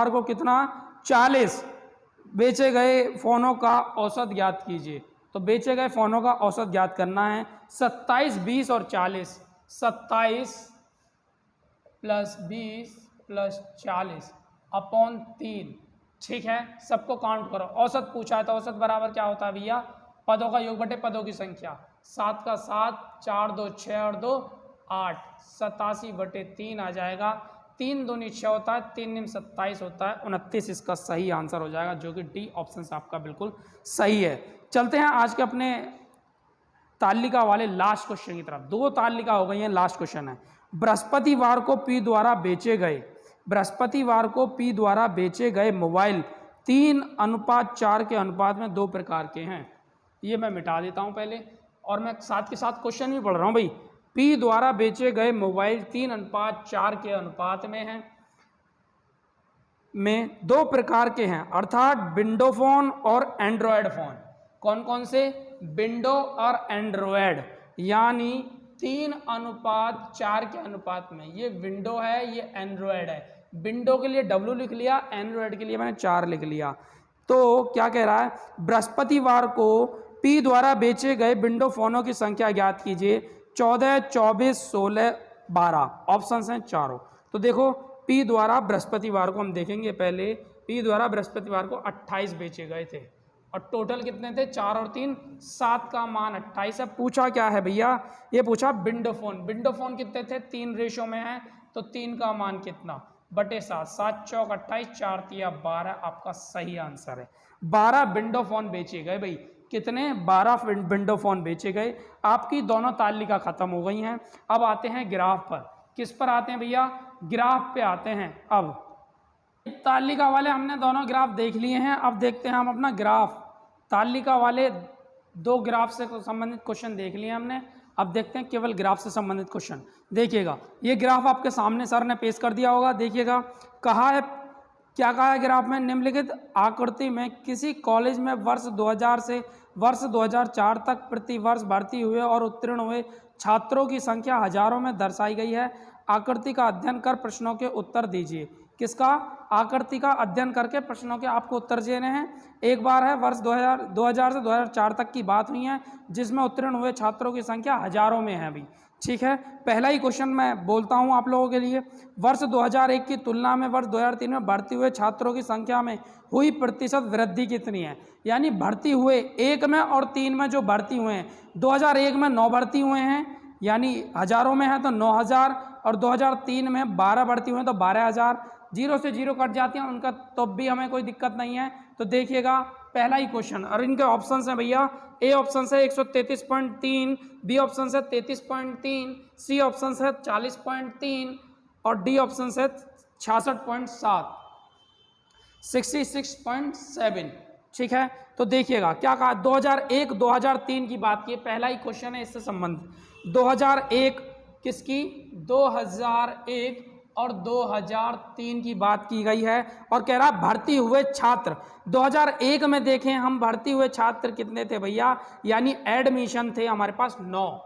को कितना? 40 बेचे गए फोनों का औसत ज्ञात कीजिए। तो बेचे गए फोनों का औसत ज्ञात करना है। 27, 20 और 40, 27 + 20 + 40 अपॉन 3। ठीक है, सबको काउंट करो। औसत पूछा है तो औसत बराबर क्या होता है भैया? पदों का योग बटे पदों की संख्या। 7 का 7, 4 2 6 और 2 8, 87/3 आ जाएगा। 3 दूनी 6 होता है, 3 निम 27 होता है, 29 इसका सही आंसर हो जाएगा, जो कि डी ऑप्शन से आपका बिल्कुल सही है। चलते हैं आज के अपने तालिका वाले लास्ट क्वेश्चन की तरफ। 2 तालिका हो गई हैं, लास्ट क्वेश्चन है। बृहस्पतिवार को पी द्वारा बेचे गए मोबाइल 3:4 के अनुपात में 2 प्रकार के हैं। ये मैं मिटा देता हूं पहले, और मैं साथ के साथ क्वेश्चन भी पढ़ रहा हूं भाई। पी द्वारा बेचे गए मोबाइल 3:4 के अनुपात में 2 प्रकार के हैं, अर्थात विंडो फोन और एंड्रॉयड फोन। कौन कौन से? विंडो और एंड्रॉयड, यानी 3:4 के अनुपात में। ये विंडो है, ये एंड्रॉयड है। विंडो के लिए W लिख लिया, एंड्रॉयड के लिए मैंने 4 लिख लिया। तो क्या कह रहा है? बृहस्पतिवार को पी द्वारा बेचे गए विंडो फोनों की संख्या ज्ञात कीजिए। 14, 24, 16, 12 ऑप्शन हैं चारों। तो देखो, पी द्वारा बृहस्पतिवार को हम देखेंगे पहले। पी द्वारा बृहस्पतिवार को 28 बेचे गए थे, और टोटल कितने थे? 4 और 3 7 का मान 28 है। पूछा क्या है भैया? ये पूछा विंडो फोन। विंडो फोन कितने थे? 3 रेशो में है, तो 3 का मान कितना? बटे 7, 7 चौक 28, 4 तिया 12, आपका सही आंसर है। 12 विंडो फोन बेचे गए भाई। कितने? 12 विंडो फोन बेचे गए। आपकी दोनों तालिका खत्म हो गई हैं। अब आते हैं ग्राफ पर। किस पर आते हैं भैया? ग्राफ पे आते हैं। अब तालिका वाले हमने दोनों ग्राफ देख लिए हैं। अब देखते हैं हम अपना ग्राफ। तालिका वाले 2 ग्राफ से संबंधित क्वेश्चन देख लिए हमने। अब देखते हैं केवल ग्राफ से संबंधित क्वेश्चन। देखिएगा, ये ग्राफ आपके सामने सर ने पेश कर दिया होगा। देखिएगा, कहा है, क्या कहा है ग्राफ में? निम्नलिखित आकृति में किसी कॉलेज में वर्ष 2000 से वर्ष 2004 तक प्रति वर्ष भर्ती हुए और उत्तीर्ण हुए छात्रों की संख्या हजारों में दर्शाई गई है। आकृति का अध्ययन कर प्रश्नों के उत्तर दीजिए। किसका? आकृति का अध्ययन करके प्रश्नों के आपको उत्तर देने हैं। एक बार है वर्ष 2000 से 2004 तक की बात हुई है, जिसमें उत्तीर्ण हुए छात्रों की संख्या हजारों में है अभी। ठीक है, पहला ही क्वेश्चन मैं बोलता हूं आप लोगों के लिए। वर्ष 2001 की तुलना में वर्ष 2003 में भर्ती हुए छात्रों की संख्या में हुई प्रतिशत वृद्धि कितनी है? यानी भर्ती हुए 1 में और 3 में जो भर्ती हुए हैं, 2001 में 9 भर्ती हुए हैं, यानी हजारों में है तो 9000, और 2003 में 12 भर्ती हुए हैं तो 12000। 0 से 0 कट जाती हैं उनका, तो भी हमें कोई दिक्कत नहीं है। तो देखिएगा, पहला ही क्वेश्चन, और इनके ऑप्शन हैं भैया। ए ऑप्शन से 133.3, बी ऑप्शन से 33.3, सी ऑप्शन से 40.3 और डी ऑप्शन से 66.7, 66.7। ठीक है, तो देखिएगा क्या कहा। 2001 2003 की बात की, पहला ही क्वेश्चन है इससे संबंधित। 2001 किसकी? 2001 और 2003 की बात की गई है, और कह रहा भर्ती हुए छात्र। 2001 में देखें हम, भर्ती हुए छात्र कितने थे भैया? यानी एडमिशन थे हमारे पास 9,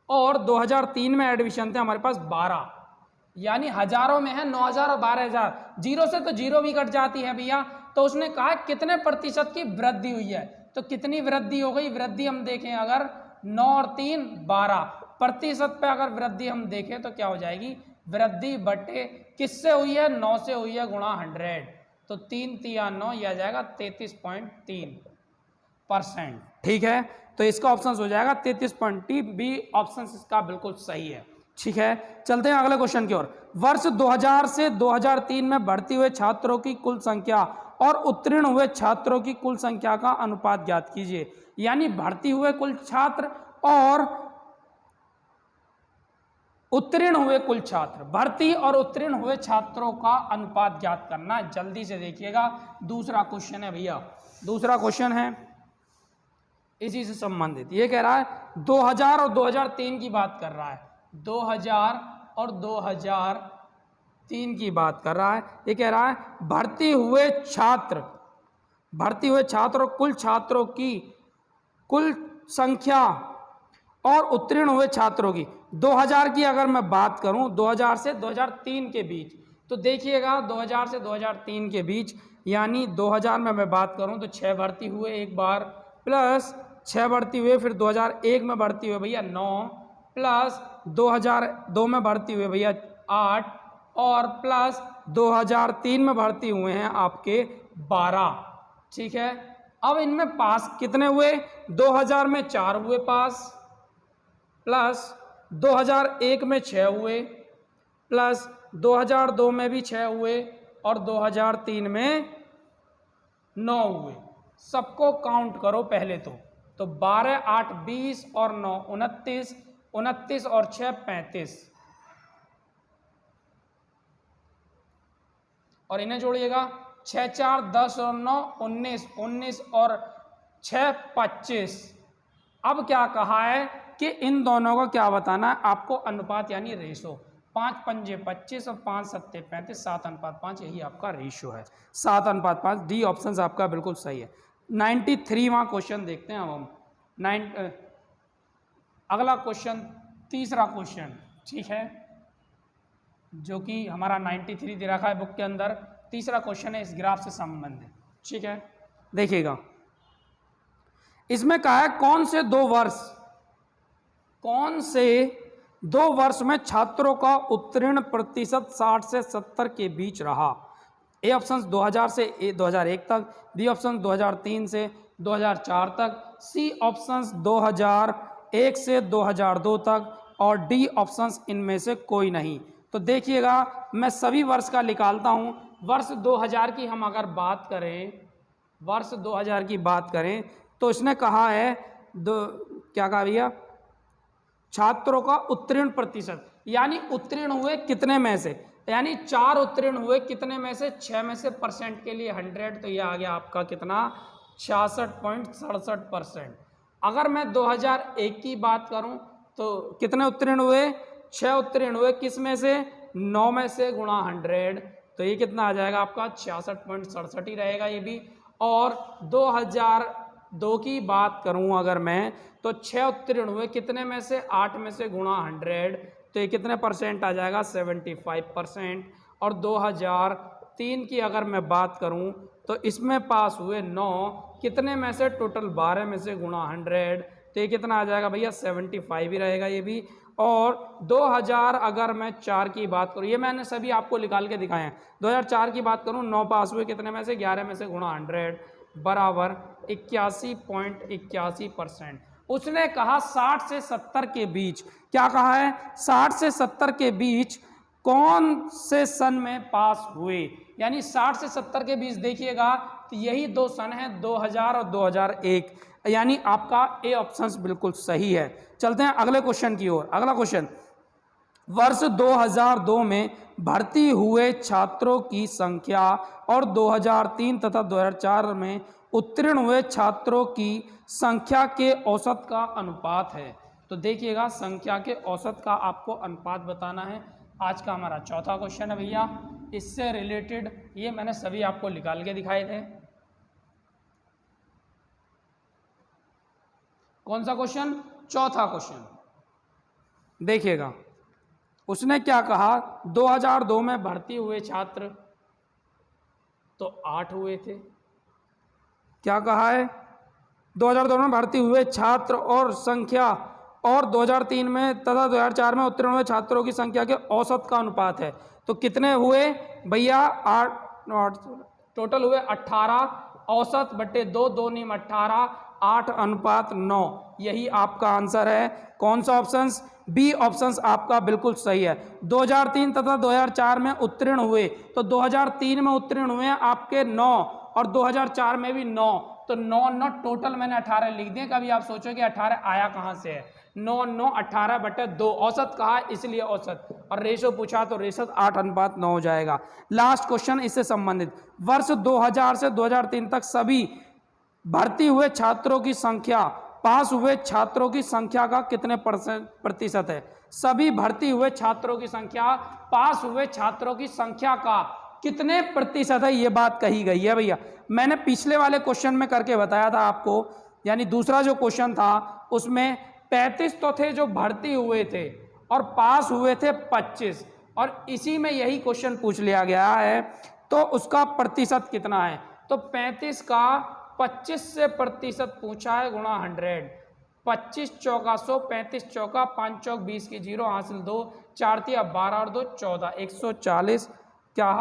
और 2003 में एडमिशन थे हमारे पास 12, यानी हजारों में है 9000 और 12000। 0 से तो 0 भी कट जाती है भैया। तो उसने कहा कितने प्रतिशत की वृद्धि हुई है, तो कितनी वृद्धि हो गई? वृद्धि हम देखें अगर 9 और 3 12 प्रतिशत पे अगर वृद्धि हम देखें तो क्या हो जाएगी? वृद्धि बटे किससे हुई है? 9 से हुई है, गुणा 100, तो 3 तिया 9, यह आ जाएगा 33.3%। ठीक है, तो इसका ऑप्शन हो जाएगा 33.3, बी ऑप्शन इसका बिल्कुल सही है। ठीक है, चलते हैं अगले क्वेश्चन की ओर। वर्ष 2000 से 2003 में भर्ती हुए छात्रों की कुल संख्या और उत्तीर्ण हुए छात्रों की कुल संख्या का अनुपात ज्ञात कीजिए। यानी भर्ती हुए कुल छात्र और उत्तीर्ण हुए कुल छात्र, भर्ती और उत्तीर्ण हुए छात्रों का अनुपात ज्ञात करना। जल्दी से देखिएगा, दूसरा क्वेश्चन है भैया, दूसरा क्वेश्चन है इसी से संबंधित। ये कह रहा है 2000 और 2003 की बात कर रहा है, 2000 और 2003 की बात कर रहा है। ये कह रहा है भर्ती हुए छात्र और कुल छात्रों की कुल संख्या और उत्तीर्ण हुए छात्रों की। 2000 की अगर मैं बात करूं, 2000 से 2003 के बीच, तो देखिएगा 2000 से 2003 के बीच, यानी 2000 में मैं बात करूं तो 6 भर्ती हुए एक बार, प्लस 6 भर्ती हुए, फिर 2001 में भर्ती हुए भैया 9, प्लस 2002 में भर्ती हुए भैया 8, और प्लस 2003 में भर्ती हुए हैं आपके 12। ठीक है, अब इनमें पास कितने हुए? 2000 में 4 हुए पास, प्लस 2001 में 6 हुए, प्लस 2002 में भी 6 हुए, और 2003 में 9 हुए। सबको काउंट करो पहले तो 12, 8, 20 और 9 29, 29 और 6 35, और इन्हें जोड़िएगा 6, 4, 10 और 9 19, 19 और 6 25। अब क्या कहा है कि इन दोनों का क्या बताना है आपको? अनुपात यानी रेशो। 5 पंजे 25 और 5 सत्ते 35, 7:5, यही आपका रेशियो है, 7:5। डी ऑप्शन आपका बिल्कुल सही है। 93वां क्वेश्चन देखते हैं अब हम। अगला क्वेश्चन, तीसरा क्वेश्चन, ठीक है, जो कि हमारा 93 दे रखा है बुक के अंदर। तीसरा क्वेश्चन है इस ग्राफ से संबंधित। ठीक है, देखिएगा, इसमें कहा है कौन से दो वर्ष में छात्रों का उत्तीर्ण प्रतिशत 60 से 70 के बीच रहा। ए ऑप्शन 2000 से 2001 तक, बी ऑप्शन 2003 से 2004 तक, सी ऑप्शन 2001 से 2002 तक, और डी ऑप्शन इनमें से कोई नहीं। तो देखिएगा, मैं सभी वर्ष का निकालता हूं। वर्ष 2000 की हम अगर बात करें, वर्ष 2000 की बात करें तो इसने कहा है क्या कहा भैया? छात्रों का उत्तीर्ण प्रतिशत, यानी उत्तीर्ण हुए कितने में से, यानी 4 उत्तीर्ण हुए कितने में से? 6 में से परसेंट के लिए 100, तो ये आ गया आपका कितना? 66.67%। अगर मैं 2001 की बात करूं तो कितने उत्तीर्ण हुए? 6 उत्तीर्ण हुए, किस में से? 9 में से गुणा 100, तो ये कितना आ जाएगा आपका? 66.67 ही रहेगा ये भी। और 2002 की बात करूं अगर मैं, तो 6 उत्तीर्ण हुए कितने में से? 8 में से गुणा 100, तो ये कितने परसेंट आ जाएगा? 75%। और 2003 की अगर मैं बात करूं तो इसमें पास हुए 9, कितने में से? टोटल 12 में से गुणा 100, तो ये कितना आ जाएगा भैया? 75 ही रहेगा ये भी। और 2000 अगर मैं 4 की बात करूं, ये मैंने सभी आपको निकाल के दिखाए हैं। 2004 की बात करूं, 9 पास हुए कितने में से? 11 में से गुणा 100 बराबर 81.81%। उसने कहा 60 से 70 के बीच, क्या कहा है? 60 से 70 के बीच कौन से सन में पास हुए, यानी 60 से 70 के बीच। देखिएगा, तो यही 2 सन हैं, 2000 और 2001, यानी आपका ए ऑप्शन बिल्कुल सही है। चलते हैं अगले क्वेश्चन की ओर। अगला क्वेश्चन, वर्ष 2002 में भर्ती हुए छात्रों की संख्या और 2003 तथा 2004 में उत्तीर्ण हुए छात्रों की संख्या के औसत का अनुपात है। तो देखिएगा, संख्या के औसत का आपको अनुपात बताना है। आज का हमारा चौथा क्वेश्चन है भैया, इससे रिलेटेड ये मैंने सभी आपको निकाल के दिखाए थे। कौन सा क्वेश्चन? चौथा क्वेश्चन। देखिएगा, उसने क्या कहा? 2002 में भर्ती हुए छात्र तो 8 हुए थे। क्या कहा है? 2002 में भर्ती हुए छात्र और संख्या, और 2003 में तथा 2004 में उत्तीर्ण हुए छात्रों की संख्या के औसत का अनुपात है। तो कितने हुए भैया? 8 टोटल हुए 18, औसत बटे 2, 2 × 18, 8:9, यही आपका आंसर है। कौन सा ऑप्शन? बी ऑप्शन आपका बिल्कुल सही है। 2003 तथा 2004 में उत्तीर्ण हुए, तो 2003 में उत्तीर्ण हुए आपके 9 और 2004 में भी 9, तो 9 टोटल मैंने 18 लिख दिए। कभी आप सोचो कि 18 आया कहाँ से है? 9 18/2, औसत कहा इसलिए औसत, और रेशो पूछा तो रेशो 8:9 हो जाएगा। लास्ट क्वेश्चन इससे संबंधित, वर्ष 2000 से 2003 तक सभी भर्ती हुए छात्रों की संख्या पास हुए छात्रों की संख्या का कितने प्रतिशत है? सभी भर्ती हुए छात्रों की संख्या पास हुए छात्रों की संख्या का कितने प्रतिशत है, ये बात कही गई है भैया। मैंने पिछले वाले क्वेश्चन में करके बताया था आपको, यानी दूसरा जो क्वेश्चन था उसमें 35 तो थे जो भर्ती हुए थे और पास हुए थे 25, और इसी में यही क्वेश्चन पूछ लिया गया है, तो उसका प्रतिशत कितना है? तो 35 का 25 से प्रतिशत पूछा है गुणा 100, 25 चौका 100, 35 चौका 5 चौक 20 की 0 हासिल 2, 4 तिया 12 और 2 14, 140 क्या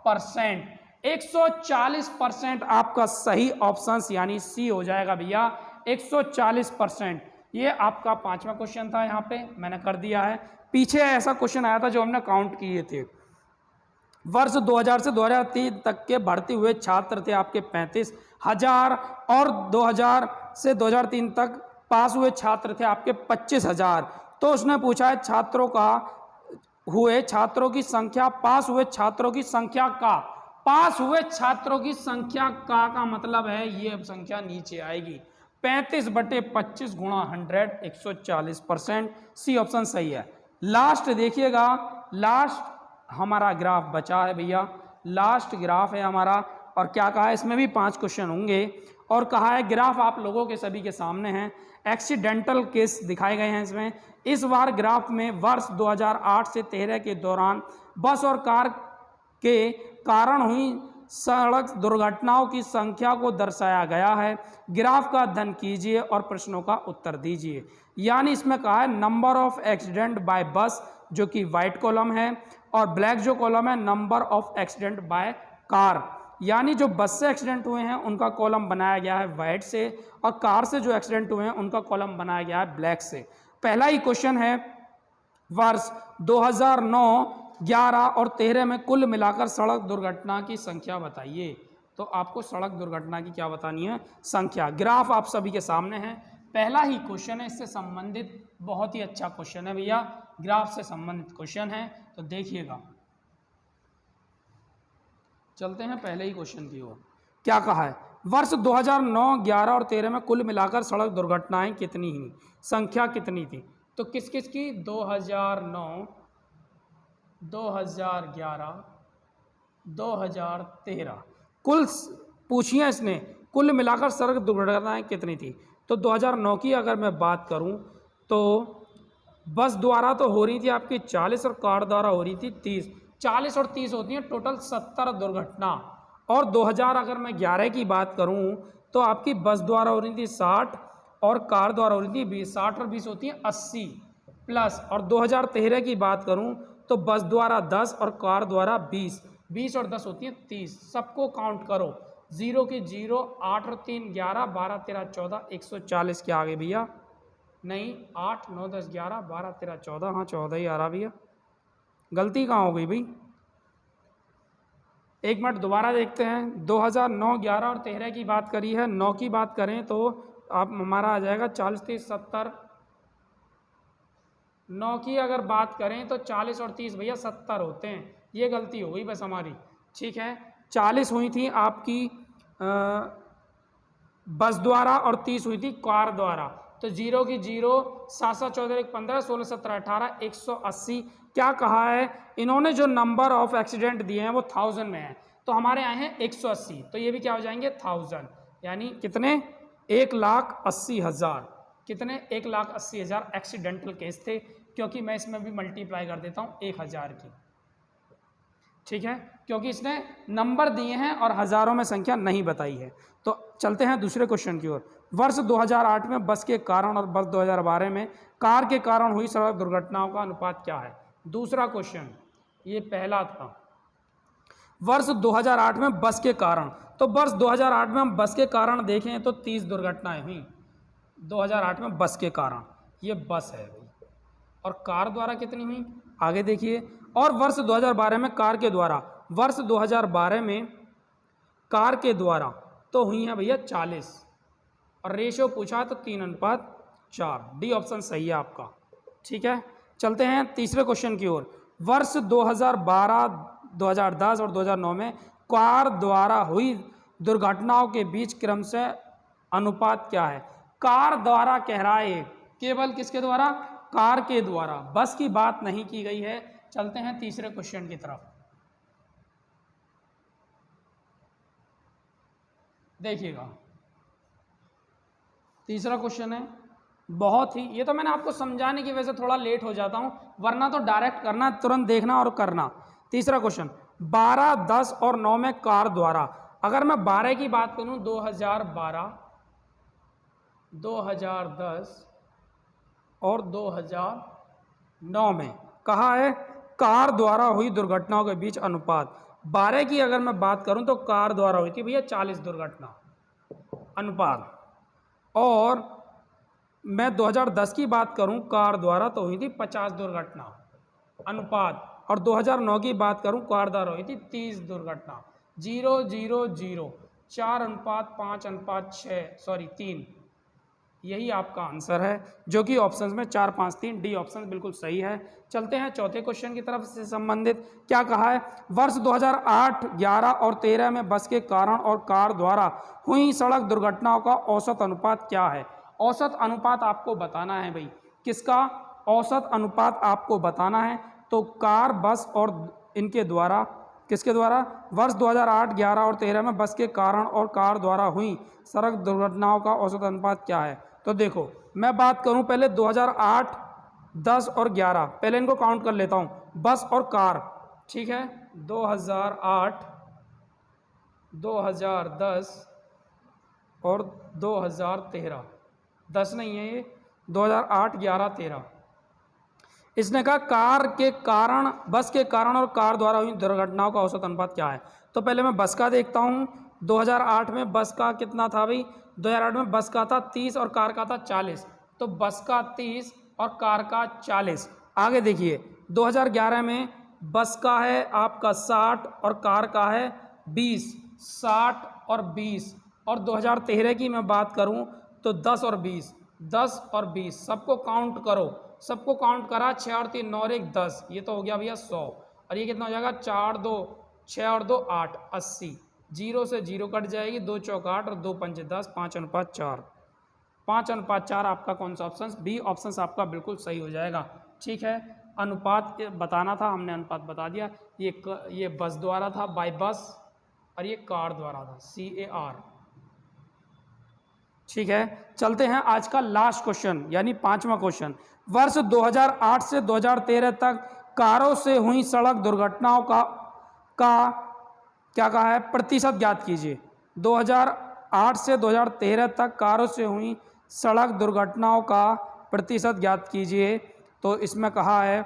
परसेंट? 140% आपका सही ऑप्शन यानी सी हो जाएगा भैया, 140%। ये आपका 5वां क्वेश्चन था, यहाँ पे मैंने कर दिया है। पीछे ऐसा क्वेश्चन आया था जो हमने काउंट किए थे। वर्ष 2000 से 2003 तक के भर्ती हुए छात्र थे आपके 35,000 और 2000 से 2003 तक पास हुए छात्र थे आपके 25,000। तो उसने पूछा है छात्रों का हुए छात्रों की संख्या पास हुए छात्रों की संख्या का, पास हुए छात्रों की संख्या का मतलब है ये संख्या नीचे आएगी 35/25 गुणा 100, 140%। सी ऑप्शन सही है। लास्ट देखिएगा, लास्ट हमारा ग्राफ बचा है भैया, लास्ट ग्राफ है हमारा, और क्या कहा है इसमें भी 5 क्वेश्चन होंगे, और कहा है ग्राफ आप लोगों के सभी के सामने हैं, एक्सीडेंटल केस दिखाए गए हैं इसमें। इस बार ग्राफ में वर्ष 2008 से 13 के दौरान बस और कार के कारण हुई सड़क दुर्घटनाओं की संख्या को दर्शाया गया है। ग्राफ का अध्ययन कीजिए और प्रश्नों का उत्तर दीजिए। यानी इसमें कहा है नंबर ऑफ एक्सीडेंट बाय बस, जो कि वाइट कॉलम है, और ब्लैक जो कॉलम है number of accident by car, यानी जो बस से एक्सीडेंट हुए हैं उनका कॉलम बनाया गया है वाइट से, और कार से जो एक्सीडेंट हुए हैं उनका कॉलम बनाया गया है ब्लैक से। पहला ही क्वेश्चन है, वर्ष 2009, 11 और 13 में कुल मिलाकर सड़क दुर्घटना की संख्या बताइए। तो आपको सड़क दुर्घटना की क्या बतानी है? संख्या। ग्राफ आप सभी के सामने है, पहला ही क्वेश्चन है इससे संबंधित, बहुत ही अच्छा क्वेश्चन है भैया, ग्राफ से संबंधित क्वेश्चन है, तो देखिएगा। चलते हैं पहले ही क्वेश्चन की ओर। क्या कहा है? वर्ष 2009, 11 और 13 में कुल मिलाकर सड़क दुर्घटनाएं कितनी हुई, संख्या कितनी थी? तो किस किस की? 2009, 2011, 2013, कुल पूछिए इसने कुल मिलाकर सड़क दुर्घटनाएं कितनी थी। तो 2009 की अगर मैं बात करूं तो बस द्वारा तो हो रही थी आपकी 40 और कार द्वारा हो रही थी 30, 40 और 30 होती है टोटल 70 दुर्घटना। और 2000 अगर मैं 11 की बात करूं तो आपकी बस द्वारा हो रही थी 60 और कार द्वारा हो रही थी 20, 60 और 20 होती है 80 प्लस। और 2013 की बात करूं तो बस द्वारा 10 और कार द्वारा 20, 20 और 10 होती है 30। सबको काउंट करो, 0 की 0, 8 और 3 11, 12 13 14, 140 के आगे भैया नहीं, 8 9 10 11 12 13 14, हाँ 14 ही आ रहा भैया, गलती कहाँ हो गई भाई? एक मिनट दोबारा देखते हैं। 2009, 11 और 13 की बात करी है, 9 की बात करें तो आप हमारा आ जाएगा 40 30 70। 9 की अगर बात करें तो 40 और 30 भैया 70 होते हैं, ये गलती हो गई बस हमारी, ठीक है। 40 हुई थी आपकी बस द्वारा और 30 हुई थी कार द्वारा। तो 0 की 0, 7 7 14 1 15, 16 17 18, 180। क्या कहा है इन्होंने? जो नंबर ऑफ एक्सीडेंट दिए हैं वो 1000 में है, तो हमारे आए हैं 180, तो ये भी क्या हो जाएंगे 1000, यानी कितने? 1,80,000। कितने? 1,80,000 एक्सीडेंटल केस थे, क्योंकि मैं इसमें भी मल्टीप्लाई कर देता हूँ 1000 की, ठीक है, क्योंकि इसने नंबर दिए हैं और हज़ारों में संख्या नहीं बताई है। तो चलते हैं दूसरे क्वेश्चन की ओर। वर्ष 2008 में बस के कारण और वर्ष 2012 में कार के कारण हुई सड़क दुर्घटनाओं का अनुपात क्या है? दूसरा क्वेश्चन, ये पहला था। वर्ष 2008 में बस के कारण, तो वर्ष 2008 में हम बस के कारण देखें तो 30 दुर्घटनाएं हुई 2008 में बस के कारण, ये बस है भाई। और कार द्वारा कितनी हुई आगे देखिए। और वर्ष 2012 में कार के द्वारा, वर्ष 2012 में कार के द्वारा तो हुई है भैया 40, और रेशो पूछा तो 3:4। डी ऑप्शन सही है आपका। ठीक है, चलते हैं तीसरे क्वेश्चन की ओर। वर्ष 2012, 2010 और 2009 में कार द्वारा हुई दुर्घटनाओं के बीच क्रमशः अनुपात क्या है? कार द्वारा कह रहा है, केवल किसके द्वारा? कार के द्वारा, बस की बात नहीं की गई है। चलते हैं तीसरे क्वेश्चन की तरफ। देखिएगा, तीसरा क्वेश्चन है बहुत ही, ये तो मैंने आपको समझाने की वजह से थोड़ा लेट हो जाता हूं, वरना तो डायरेक्ट करना, तुरंत देखना और करना। तीसरा क्वेश्चन, 12, 10 और 9 में कार द्वारा, अगर मैं 12 की बात करूं 2012, 2010 और 2009 में कहा है कार द्वारा हुई दुर्घटनाओं के बीच अनुपात। 12 की अगर मैं बात करूं तो कार द्वारा हुई थी भैया 40 दुर्घटना अनुपात, और मैं 2010 की बात करूं कार द्वारा तो हुई थी 50 दुर्घटना अनुपात, और 2009 की बात करूं कार द्वारा हुई थी 30 दुर्घटना। 0, 0, 0, 4:5:6, सॉरी 3, यही आपका आंसर है, जो कि ऑप्शंस में 4, 5, 3, डी ऑप्शन बिल्कुल सही है। चलते हैं चौथे क्वेश्चन की तरफ से संबंधित। क्या कहा है? वर्ष 2008, 11 और 13 में बस के कारण और कार द्वारा हुई सड़क दुर्घटनाओं का औसत अनुपात क्या है? औसत अनुपात आपको बताना है भाई। किसका औसत अनुपात आपको बताना है? तो कार, बस और इनके द्वारा, किसके द्वारा? वर्ष 2008, 11 और 13 में बस के कारण और कार द्वारा हुई सड़क दुर्घटनाओं का औसत अनुपात क्या है? तो देखो, मैं बात करूं पहले 2008, 10 और 11, पहले इनको काउंट कर लेता हूं, बस और कार। ठीक है, 2008, 2010 और 2013, 10 नहीं है ये, 2008, 11, 13। इसने कहा कार के कारण, बस के कारण और कार द्वारा हुई दुर्घटनाओं का औसत अनुपात क्या है? तो पहले मैं बस का देखता हूं। 2008 में बस का कितना था भाई? 2008 में बस का था 30 और कार का था 40, तो बस का 30 और कार का 40। आगे देखिए, 2011 में बस का है आपका 60 और कार का है 20, 60 और 20। और 2013 की मैं बात करूं तो 10 और 20, 10 और 20, सबको काउंट करो, सबको काउंट करा, 6 और 3, 9 और 1, 10, ये तो हो गया भैया 100, और ये कितना हो जाएगा? 4, 2, 6 और 2, 8, 80। 0 से 0 कट जाएगी, 2 चौक 8 और 2 पंच 10, 5:4, 5:4 आपका कौन सा ऑप्शन? बी ऑप्शन आपका बिल्कुल सही हो जाएगा। ठीक है, अनुपात बताना था, हमने अनुपात बता दिया। ये बस द्वारा था, बाय बस, और ये कार द्वारा था, CAR। ठीक है, चलते हैं आज का लास्ट क्वेश्चन, यानी 5वां क्वेश्चन। वर्ष 2008 से 2013 तक कारों से हुई सड़क दुर्घटनाओं का क्या कहा है? प्रतिशत ज्ञात कीजिए। 2008 से 2013 तक कारों से हुई सड़क दुर्घटनाओं का प्रतिशत ज्ञात कीजिए। तो इसमें कहा है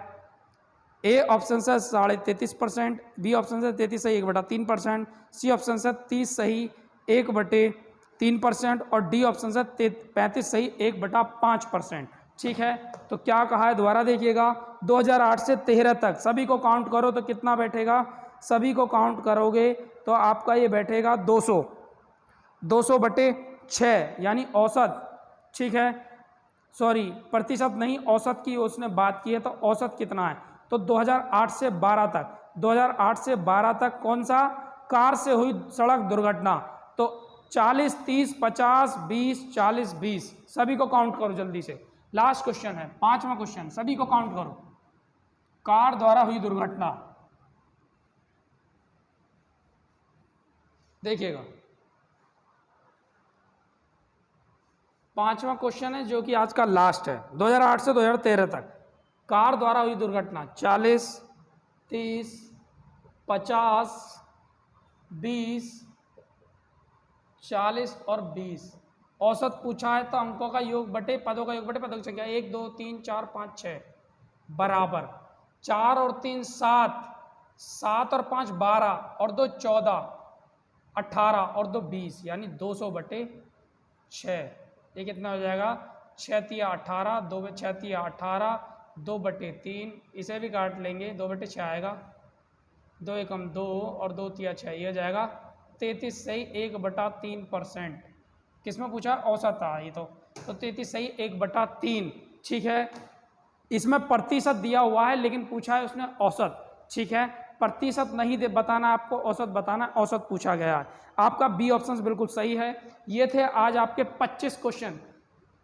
ए ऑप्शन से 33.5%, बी ऑप्शन से 33 सही 1/3%, सी ऑप्शन से 30 सही 1/3%, और डी ऑप्शन से 35 सही 1/5%। ठीक है, तो क्या कहा है दोबारा देखिएगा। 2008 से 13 तक सभी को काउंट करो तो कितना बैठेगा? सभी को काउंट करोगे तो आपका ये बैठेगा 200, 200/6, यानी औसत। ठीक है, सॉरी प्रतिशत नहीं, औसत की उसने बात की है, तो औसत कितना है? तो 2008 से 12 तक, 2008 से 12 तक कौन सा? कार से हुई सड़क दुर्घटना, तो 40, 30, 50, 20, 40, 20, सभी को काउंट करो जल्दी से। लास्ट क्वेश्चन है, 5वां क्वेश्चन, सभी को काउंट करो। कार द्वारा हुई दुर्घटना, देखिएगा 5वां क्वेश्चन है, जो कि आज का लास्ट है। 2008 से 2013 तक कार द्वारा हुई दुर्घटना 40, 30, 50, 20, 40 और 20। औसत पूछा है तो अंकों का योग बटे पदों का योग बटे पदों की संख्या 1, 2, 3, 4, 5, 6 बराबर 4 और 3 7, 7 और 5 12 और 2 14, 18 और 2 20 यानी 200/6। ये कितना हो जाएगा? 6 तिया 18, 2 में 6 तिया 18, 2/3, इसे भी काट लेंगे, 2/6 आएगा, 2 एकम 2 और 2 तिया 6, ये हो जाएगा 33 सही 1/3%। किसमें पूछा? औसत था ये तो 33 सही 1/3। ठीक है, इसमें प्रतिशत दिया हुआ है लेकिन पूछा है उसने औसत। ठीक है, प्रतिशत नहीं दे बताना आपको, औसत बताना, औसत पूछा गया है। आपका बी ऑप्शन बिल्कुल सही है। ये थे आज आपके 25 क्वेश्चन,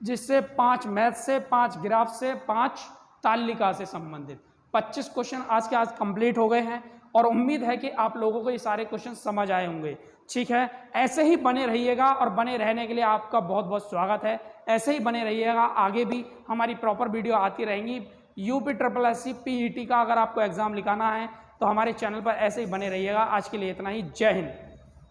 जिससे 5 मैथ से, 5 ग्राफ से, 5 तालिका से संबंधित 25 क्वेश्चन आज के आज कंप्लीट हो गए हैं और उम्मीद है कि आप लोगों को ये सारे क्वेश्चन समझ आए होंगे। ठीक है, ऐसे ही बने रहिएगा और बने रहने के लिए आपका बहुत बहुत स्वागत है। ऐसे ही बने रहिएगा, आगे भी हमारी प्रॉपर वीडियो आती रहेंगी। UPSSC PET का अगर आपको एग्जाम लिखाना है तो हमारे चैनल पर ऐसे ही बने रहिएगा। आज के लिए इतना ही, जय हिंद।